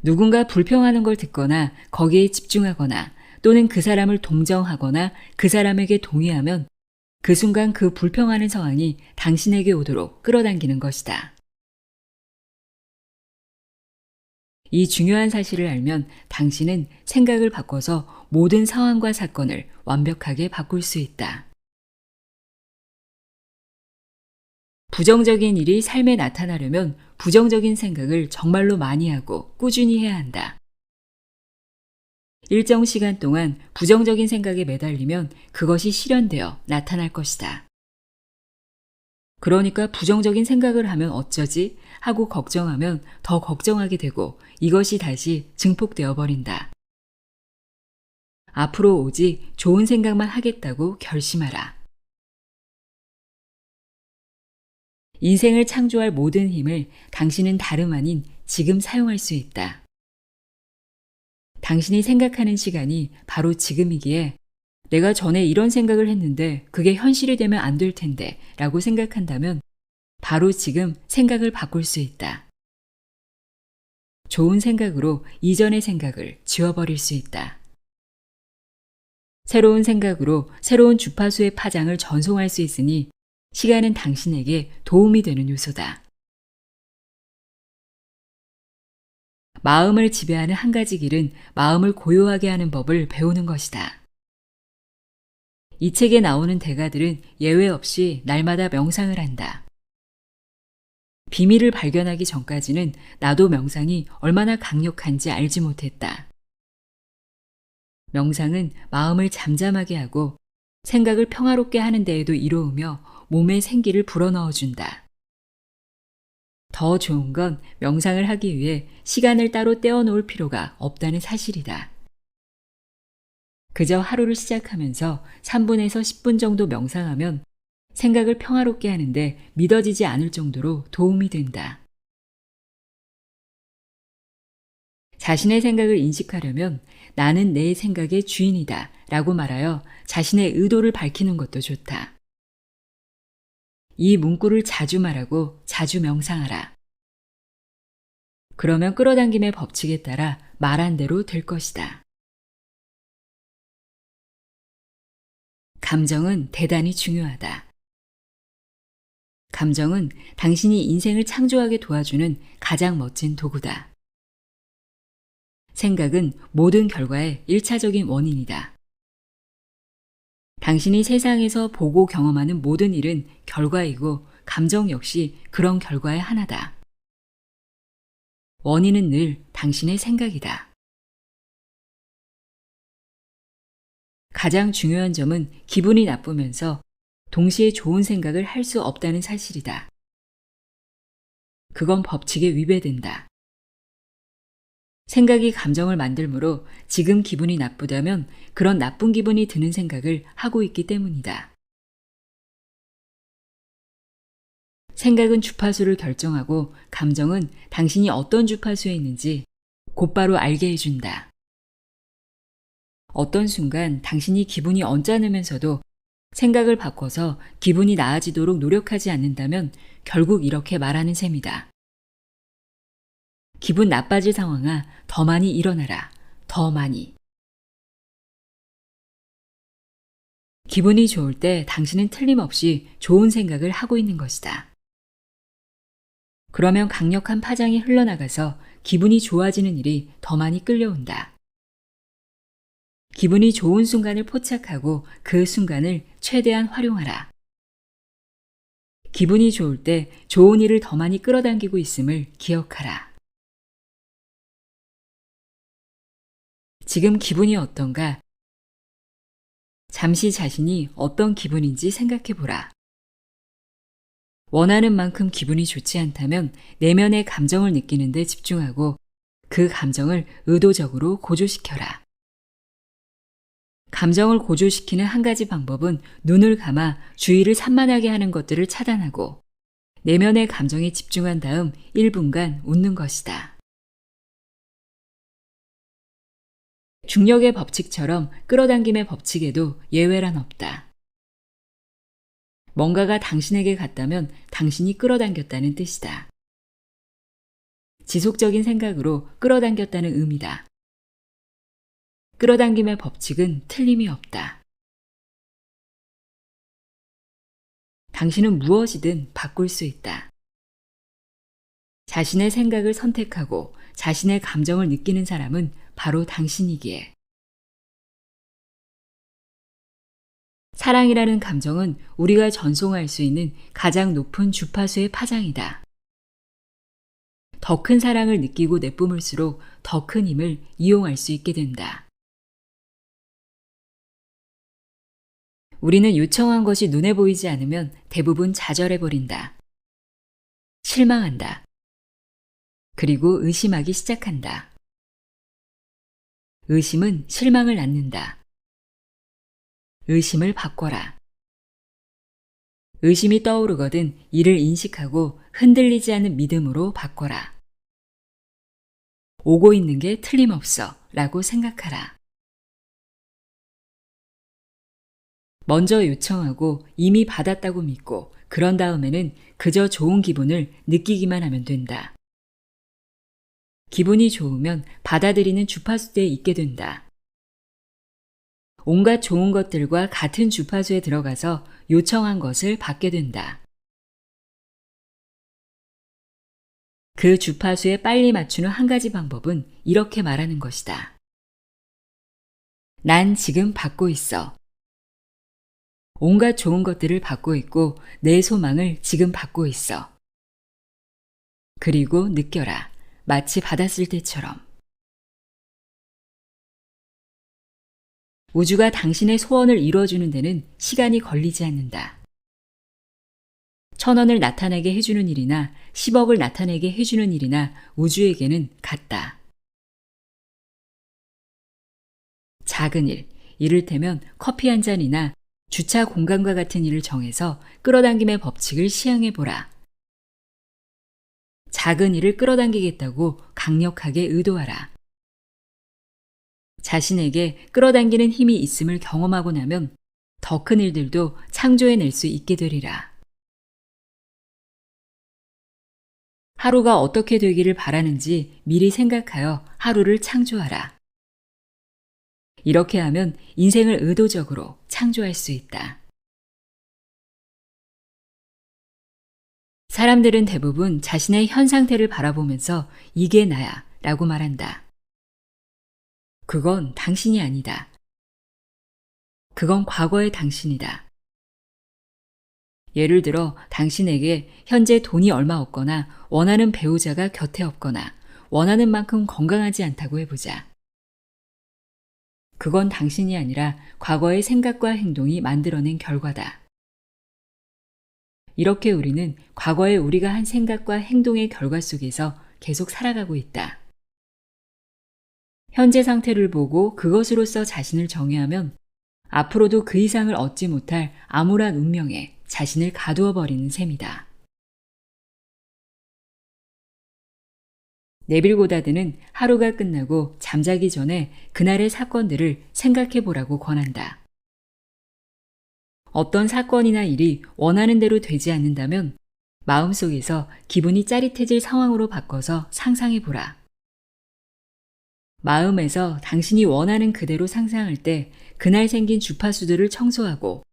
Speaker 1: 누군가 불평하는 걸 듣거나 거기에 집중하거나 또는 그 사람을 동정하거나 그 사람에게 동의하면 그 순간 그 불평하는 상황이 당신에게 오도록 끌어당기는 것이다. 이 중요한 사실을 알면 당신은 생각을 바꿔서 모든 상황과 사건을 완벽하게 바꿀 수 있다. 부정적인 일이 삶에 나타나려면 부정적인 생각을 정말로 많이 하고 꾸준히 해야 한다. 일정 시간 동안 부정적인 생각에 매달리면 그것이 실현되어 나타날 것이다. 그러니까 부정적인 생각을 하면 어쩌지? 하고 걱정하면 더 걱정하게 되고 이것이 다시 증폭되어 버린다. 앞으로 오직 좋은 생각만 하겠다고 결심하라. 인생을 창조할 모든 힘을 당신은 다름 아닌 지금 사용할 수 있다. 당신이 생각하는 시간이 바로 지금이기에 내가 전에 이런 생각을 했는데 그게 현실이 되면 안 될 텐데 라고 생각한다면 바로 지금 생각을 바꿀 수 있다. 좋은 생각으로 이전의 생각을 지워버릴 수 있다. 새로운 생각으로 새로운 주파수의 파장을 전송할 수 있으니 시간은 당신에게 도움이 되는 요소다. 마음을 지배하는 한 가지 길은 마음을 고요하게 하는 법을 배우는 것이다. 이 책에 나오는 대가들은 예외 없이 날마다 명상을 한다. 비밀을 발견하기 전까지는 나도 명상이 얼마나 강력한지 알지 못했다. 명상은 마음을 잠잠하게 하고 생각을 평화롭게 하는 데에도 이로우며 몸에 생기를 불어넣어준다. 더 좋은 건 명상을 하기 위해 시간을 따로 떼어놓을 필요가 없다는 사실이다. 그저 하루를 시작하면서 3분에서 10분 정도 명상하면 생각을 평화롭게 하는데 믿어지지 않을 정도로 도움이 된다. 자신의 생각을 인식하려면 나는 내 생각의 주인이다 라고 말하여 자신의 의도를 밝히는 것도 좋다. 이 문구를 자주 말하고 자주 명상하라. 그러면 끌어당김의 법칙에 따라 말한 대로 될 것이다. 감정은 대단히 중요하다. 감정은 당신이 인생을 창조하게 도와주는 가장 멋진 도구다. 생각은 모든 결과의 1차적인 원인이다. 당신이 세상에서 보고 경험하는 모든 일은 결과이고 감정 역시 그런 결과의 하나다. 원인은 늘 당신의 생각이다. 가장 중요한 점은 기분이 나쁘면서 동시에 좋은 생각을 할 수 없다는 사실이다. 그건 법칙에 위배된다. 생각이 감정을 만들므로 지금 기분이 나쁘다면 그런 나쁜 기분이 드는 생각을 하고 있기 때문이다. 생각은 주파수를 결정하고 감정은 당신이 어떤 주파수에 있는지 곧바로 알게 해준다. 어떤 순간 당신이 기분이 언짢으면서도 생각을 바꿔서 기분이 나아지도록 노력하지 않는다면 결국 이렇게 말하는 셈이다. 기분 나빠질 상황아, 더 많이 일어나라. 더 많이. 기분이 좋을 때 당신은 틀림없이 좋은 생각을 하고 있는 것이다. 그러면 강력한 파장이 흘러나가서 기분이 좋아지는 일이 더 많이 끌려온다. 기분이 좋은 순간을 포착하고 그 순간을 최대한 활용하라. 기분이 좋을 때 좋은 일을 더 많이 끌어당기고 있음을 기억하라. 지금 기분이 어떤가? 잠시 자신이 어떤 기분인지 생각해 보라. 원하는 만큼 기분이 좋지 않다면 내면의 감정을 느끼는 데 집중하고 그 감정을 의도적으로 고조시켜라. 감정을 고조시키는 한 가지 방법은 눈을 감아 주의를 산만하게 하는 것들을 차단하고 내면의 감정에 집중한 다음 1분간 웃는 것이다. 중력의 법칙처럼 끌어당김의 법칙에도 예외란 없다. 뭔가가 당신에게 갔다면 당신이 끌어당겼다는 뜻이다. 지속적인 생각으로 끌어당겼다는 의미다. 끌어당김의 법칙은 틀림이 없다. 당신은 무엇이든 바꿀 수 있다. 자신의 생각을 선택하고 자신의 감정을 느끼는 사람은 바로 당신이기에. 사랑이라는 감정은 우리가 전송할 수 있는 가장 높은 주파수의 파장이다. 더 큰 사랑을 느끼고 내뿜을수록 더 큰 힘을 이용할 수 있게 된다. 우리는 요청한 것이 눈에 보이지 않으면 대부분 좌절해버린다. 실망한다. 그리고 의심하기 시작한다. 의심은 실망을 낳는다. 의심을 바꿔라. 의심이 떠오르거든 이를 인식하고 흔들리지 않는 믿음으로 바꿔라. 오고 있는 게 틀림없어 라고 생각하라. 먼저 요청하고 이미 받았다고 믿고 그런 다음에는 그저 좋은 기분을 느끼기만 하면 된다. 기분이 좋으면 받아들이는 주파수대에 있게 된다. 온갖 좋은 것들과 같은 주파수에 들어가서 요청한 것을 받게 된다. 그 주파수에 빨리 맞추는 한 가지 방법은 이렇게 말하는 것이다. 난 지금 받고 있어. 온갖 좋은 것들을 받고 있고 내 소망을 지금 받고 있어. 그리고 느껴라. 마치 받았을 때처럼. 우주가 당신의 소원을 이루어주는 데는 시간이 걸리지 않는다. 1,000원을 나타내게 해주는 일이나 10억을 나타내게 해주는 일이나 우주에게는 같다. 작은 일, 이를테면 커피 한 잔이나 주차 공간과 같은 일을 정해서 끌어당김의 법칙을 시행해보라. 작은 일을 끌어당기겠다고 강력하게 의도하라. 자신에게 끌어당기는 힘이 있음을 경험하고 나면 더 큰 일들도 창조해낼 수 있게 되리라. 하루가 어떻게 되기를 바라는지 미리 생각하여 하루를 창조하라. 이렇게 하면 인생을 의도적으로 창조할 수 있다. 사람들은 대부분 자신의 현 상태를 바라보면서 이게 나야 라고 말한다. 그건 당신이 아니다. 그건 과거의 당신이다. 예를 들어 당신에게 현재 돈이 얼마 없거나 원하는 배우자가 곁에 없거나 원하는 만큼 건강하지 않다고 해보자. 그건 당신이 아니라 과거의 생각과 행동이 만들어낸 결과다. 이렇게 우리는 과거에 우리가 한 생각과 행동의 결과 속에서 계속 살아가고 있다. 현재 상태를 보고 그것으로서 자신을 정의하면 앞으로도 그 이상을 얻지 못할 암울한 운명에 자신을 가두어 버리는 셈이다. 네빌 고다드는 하루가 끝나고 잠자기 전에 그날의 사건들을 생각해 보라고 권한다. 어떤 사건이나 일이 원하는 대로 되지 않는다면 마음속에서 기분이 짜릿해질 상황으로 바꿔서 상상해 보라. 마음에서 당신이 원하는 그대로 상상할 때 그날 생긴 주파수들을 청소하고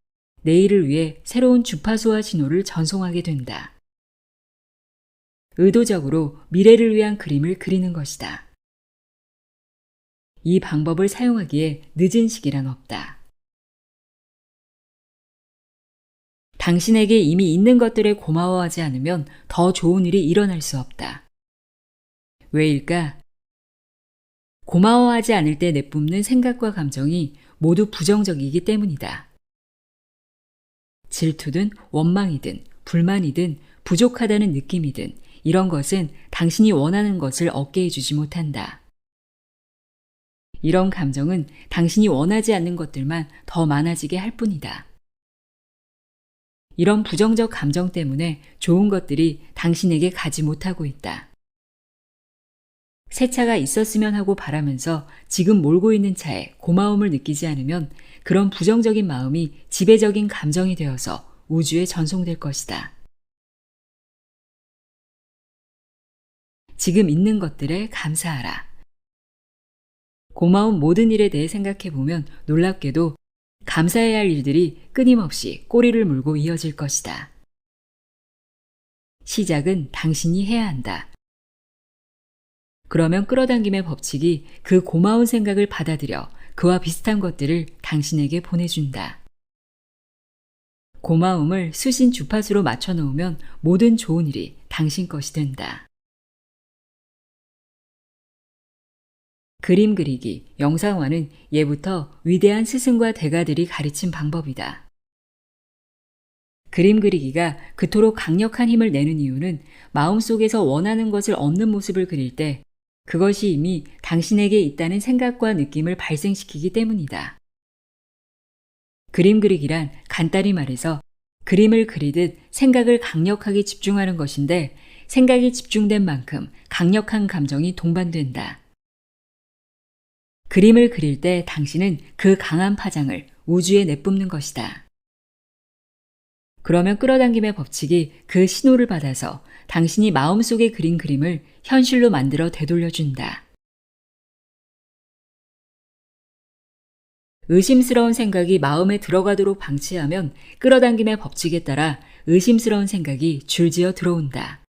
Speaker 1: 내일을 위해 새로운 주파수와 신호를 전송하게 된다. 의도적으로 미래를 위한 그림을 그리는 것이다. 이 방법을 사용하기에 늦은 시기란 없다. 당신에게 이미 있는 것들에 고마워하지 않으면 더 좋은 일이 일어날 수 없다. 왜일까? 고마워하지 않을 때 내뿜는 생각과 감정이 모두 부정적이기 때문이다. 질투든 원망이든 불만이든 부족하다는 느낌이든 이런 것은 당신이 원하는 것을 얻게 해주지 못한다. 이런 감정은 당신이 원하지 않는 것들만 더 많아지게 할 뿐이다. 이런 부정적 감정 때문에 좋은 것들이 당신에게 가지 못하고 있다. 새 차가 있었으면 하고 바라면서 지금 몰고 있는 차에 고마움을 느끼지 않으면 그런 부정적인 마음이 지배적인 감정이 되어서 우주에 전송될 것이다. 지금 있는 것들에 감사하라. 고마운 모든 일에 대해 생각해보면 놀랍게도 감사해야 할 일들이 끊임없이 꼬리를 물고 이어질 것이다. 시작은 당신이 해야 한다. 그러면 끌어당김의 법칙이 그 고마운 생각을 받아들여 그와 비슷한 것들을 당신에게 보내준다. 고마움을 수신 주파수로 맞춰놓으면 모든 좋은 일이 당신 것이 된다. 그림 그리기, 영상화는 예부터 위대한 스승과 대가들이 가르친 방법이다. 그림 그리기가 그토록 강력한 힘을 내는 이유는 마음속에서 원하는 것을 얻는 모습을 그릴 때 그것이 이미 당신에게 있다는 생각과 느낌을 발생시키기 때문이다. 그림 그리기란 간단히 말해서 그림을 그리듯 생각을 강력하게 집중하는 것인데 생각이 집중된 만큼 강력한 감정이 동반된다. 그림을 그릴 때 당신은 그 강한 파장을 우주에 내뿜는 것이다. 그러면 끌어당김의 법칙이 그 신호를 받아서 당신이 마음속에 그린 그림을 현실로 만들어 되돌려준다. 의심스러운 생각이 마음에 들어가도록 방치하면 끌어당김의 법칙에 따라 의심스러운 생각이 줄지어 들어온다.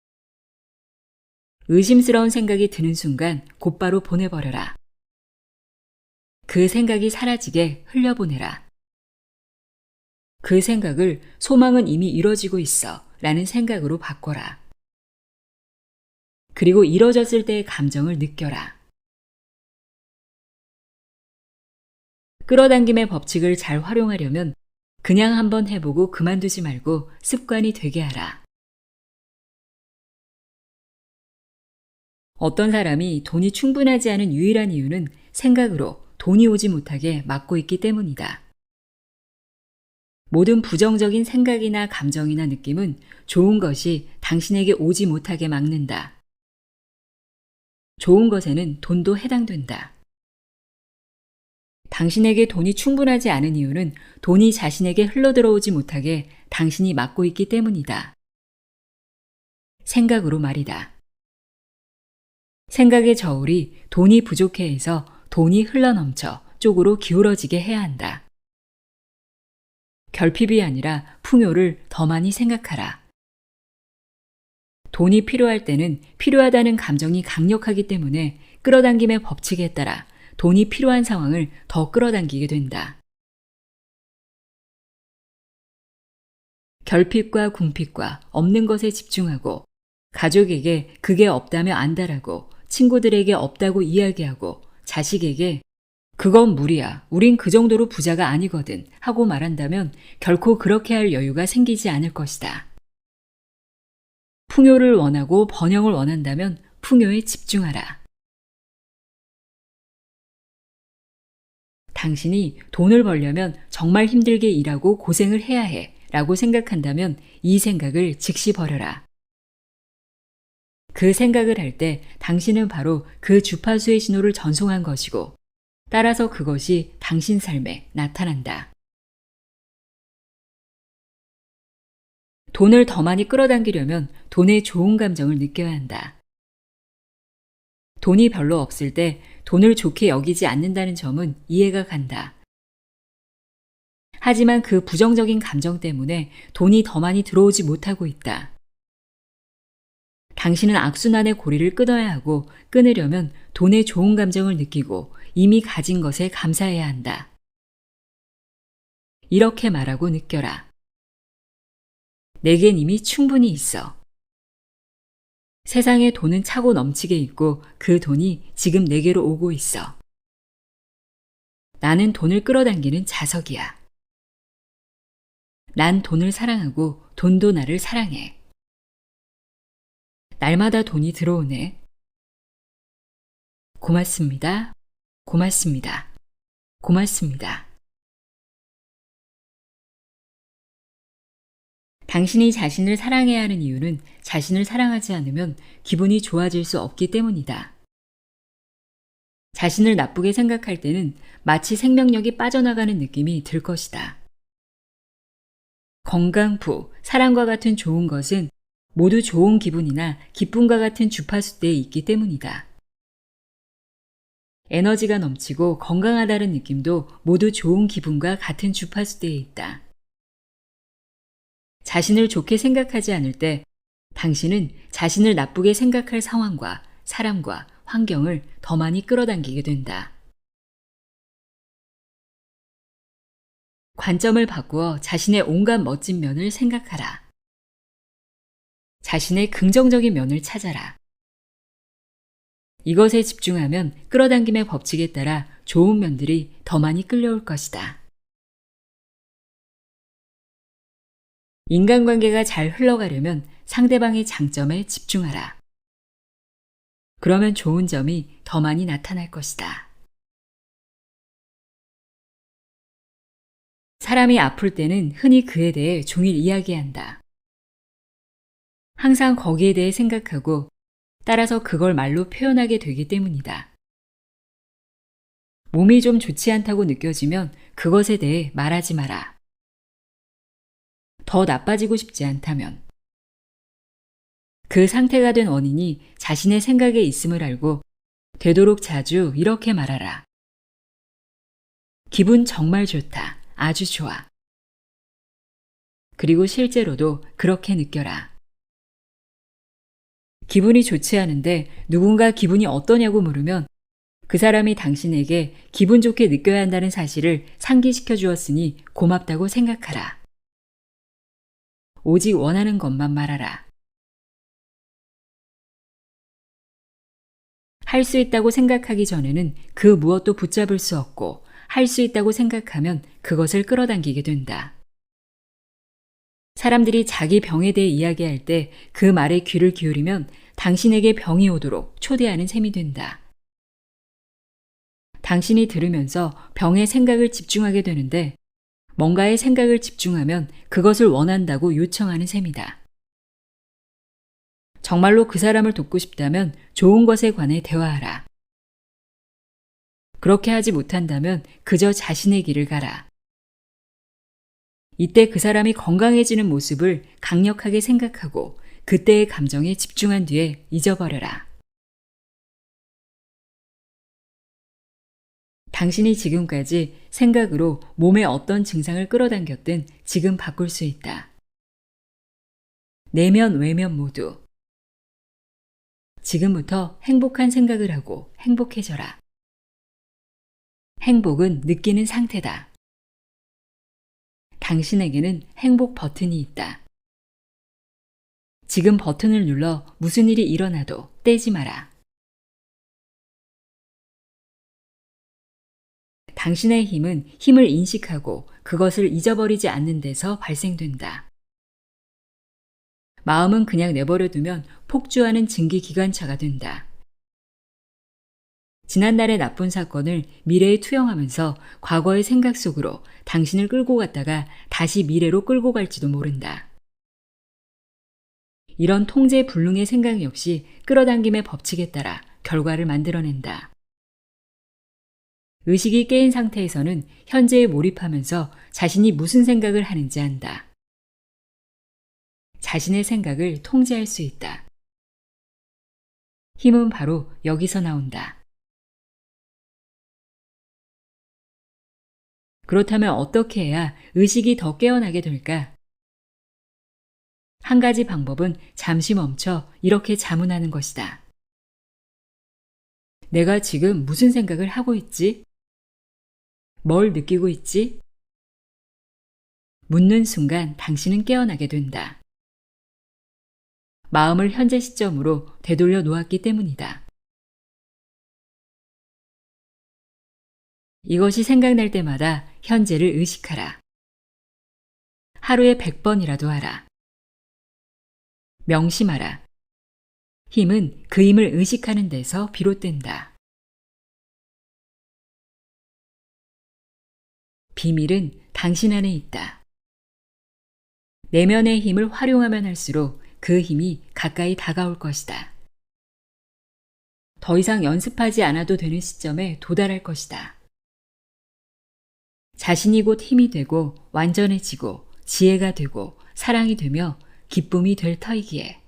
Speaker 1: 의심스러운 생각이 드는 순간 곧바로 보내버려라. 그 생각이 사라지게 흘려보내라. 그 생각을 소망은 이미 이뤄지고 있어 라는 생각으로 바꿔라. 그리고 이뤄졌을 때의 감정을 느껴라. 끌어당김의 법칙을 잘 활용하려면 그냥 한번 해보고 그만두지 말고 습관이 되게 하라. 어떤 사람이 돈이 충분하지 않은 유일한 이유는 생각으로 돈이 오지 못하게 막고 있기 때문이다. 모든 부정적인 생각이나 감정이나 느낌은 좋은 것이 당신에게 오지 못하게 막는다. 좋은 것에는 돈도 해당된다. 당신에게 돈이 충분하지 않은 이유는 돈이 자신에게 흘러들어오지 못하게 당신이 막고 있기 때문이다. 생각으로 말이다. 생각의 저울이 돈이 부족해 해서 돈이 흘러넘쳐 쪽으로 기울어지게 해야 한다. 결핍이 아니라 풍요를 더 많이 생각하라. 돈이 필요할 때는 필요하다는 감정이 강력하기 때문에 끌어당김의 법칙에 따라 돈이 필요한 상황을 더 끌어당기게 된다. 결핍과 궁핍과 없는 것에 집중하고 가족에게 그게 없다며 안달하고 친구들에게 없다고 이야기하고 자식에게 그건 무리야. 우린 그 정도로 부자가 아니거든. 하고 말한다면 결코 그렇게 할 여유가 생기지 않을 것이다. 풍요를 원하고 번영을 원한다면 풍요에 집중하라. 당신이 돈을 벌려면 정말 힘들게 일하고 고생을 해야 해. 라고 생각한다면 이 생각을 즉시 버려라. 그 생각을 할 때 당신은 바로 그 주파수의 신호를 전송한 것이고 따라서 그것이 당신 삶에 나타난다. 돈을 더 많이 끌어당기려면 돈의 좋은 감정을 느껴야 한다. 돈이 별로 없을 때 돈을 좋게 여기지 않는다는 점은 이해가 간다. 하지만 그 부정적인 감정 때문에 돈이 더 많이 들어오지 못하고 있다. 당신은 악순환의 고리를 끊어야 하고 끊으려면 돈의 좋은 감정을 느끼고 이미 가진 것에 감사해야 한다. 이렇게 말하고 느껴라. 내겐 이미 충분히 있어. 세상에 돈은 차고 넘치게 있고 그 돈이 지금 내게로 오고 있어. 나는 돈을 끌어당기는 자석이야. 난 돈을 사랑하고 돈도 나를 사랑해. 날마다 돈이 들어오네. 고맙습니다. 고맙습니다. 고맙습니다. 당신이 자신을 사랑해야 하는 이유는 자신을 사랑하지 않으면 기분이 좋아질 수 없기 때문이다. 자신을 나쁘게 생각할 때는 마치 생명력이 빠져나가는 느낌이 들 것이다. 건강, 부, 사랑과 같은 좋은 것은 모두 좋은 기분이나 기쁨과 같은 주파수대에 있기 때문이다. 에너지가 넘치고 건강하다는 느낌도 모두 좋은 기분과 같은 주파수대에 있다. 자신을 좋게 생각하지 않을 때 당신은 자신을 나쁘게 생각할 상황과 사람과 환경을 더 많이 끌어당기게 된다. 관점을 바꾸어 자신의 온갖 멋진 면을 생각하라. 자신의 긍정적인 면을 찾아라. 이것에 집중하면 끌어당김의 법칙에 따라 좋은 면들이 더 많이 끌려올 것이다. 인간관계가 잘 흘러가려면 상대방의 장점에 집중하라. 그러면 좋은 점이 더 많이 나타날 것이다. 사람이 아플 때는 흔히 그에 대해 종일 이야기한다. 항상 거기에 대해 생각하고 따라서 그걸 말로 표현하게 되기 때문이다. 몸이 좀 좋지 않다고 느껴지면 그것에 대해 말하지 마라. 더 나빠지고 싶지 않다면. 그 상태가 된 원인이 자신의 생각에 있음을 알고 되도록 자주 이렇게 말하라. 기분 정말 좋다. 아주 좋아. 그리고 실제로도 그렇게 느껴라. 기분이 좋지 않은데 누군가 기분이 어떠냐고 물으면 그 사람이 당신에게 기분 좋게 느껴야 한다는 사실을 상기시켜 주었으니 고맙다고 생각하라. 오직 원하는 것만 말하라. 할 수 있다고 생각하기 전에는 그 무엇도 붙잡을 수 없고 할 수 있다고 생각하면 그것을 끌어당기게 된다. 사람들이 자기 병에 대해 이야기할 때 그 말에 귀를 기울이면 당신에게 병이 오도록 초대하는 셈이 된다. 당신이 들으면서 병의 생각을 집중하게 되는데 뭔가의 생각을 집중하면 그것을 원한다고 요청하는 셈이다. 정말로 그 사람을 돕고 싶다면 좋은 것에 관해 대화하라. 그렇게 하지 못한다면 그저 자신의 길을 가라. 이때 그 사람이 건강해지는 모습을 강력하게 생각하고 그때의 감정에 집중한 뒤에 잊어버려라. 당신이 지금까지 생각으로 몸에 어떤 증상을 끌어당겼든 지금 바꿀 수 있다. 내면, 외면 모두. 지금부터 행복한 생각을 하고 행복해져라. 행복은 느끼는 상태다. 당신에게는 행복 버튼이 있다. 지금 버튼을 눌러 무슨 일이 일어나도 떼지 마라. 당신의 힘은 힘을 인식하고 그것을 잊어버리지 않는 데서 발생된다. 마음은 그냥 내버려두면 폭주하는 증기기관차가 된다. 지난날의 나쁜 사건을 미래에 투영하면서 과거의 생각 속으로 당신을 끌고 갔다가 다시 미래로 끌고 갈지도 모른다. 이런 통제 불능의 생각 역시 끌어당김의 법칙에 따라 결과를 만들어낸다. 의식이 깨인 상태에서는 현재에 몰입하면서 자신이 무슨 생각을 하는지 안다. 자신의 생각을 통제할 수 있다. 힘은 바로 여기서 나온다. 그렇다면 어떻게 해야 의식이 더 깨어나게 될까? 한 가지 방법은 잠시 멈춰 이렇게 자문하는 것이다. 내가 지금 무슨 생각을 하고 있지? 뭘 느끼고 있지? 묻는 순간 당신은 깨어나게 된다. 마음을 현재 시점으로 되돌려 놓았기 때문이다. 이것이 생각날 때마다 현재를 의식하라. 하루에 100번이라도 하라. 명심하라. 힘은 그 힘을 의식하는 데서 비롯된다. 비밀은 당신 안에 있다. 내면의 힘을 활용하면 할수록 그 힘이 가까이 다가올 것이다. 더 이상 연습하지 않아도 되는 시점에 도달할 것이다. 자신이 곧 힘이 되고 완전해지고 지혜가 되고 사랑이 되며 기쁨이 될 터이기에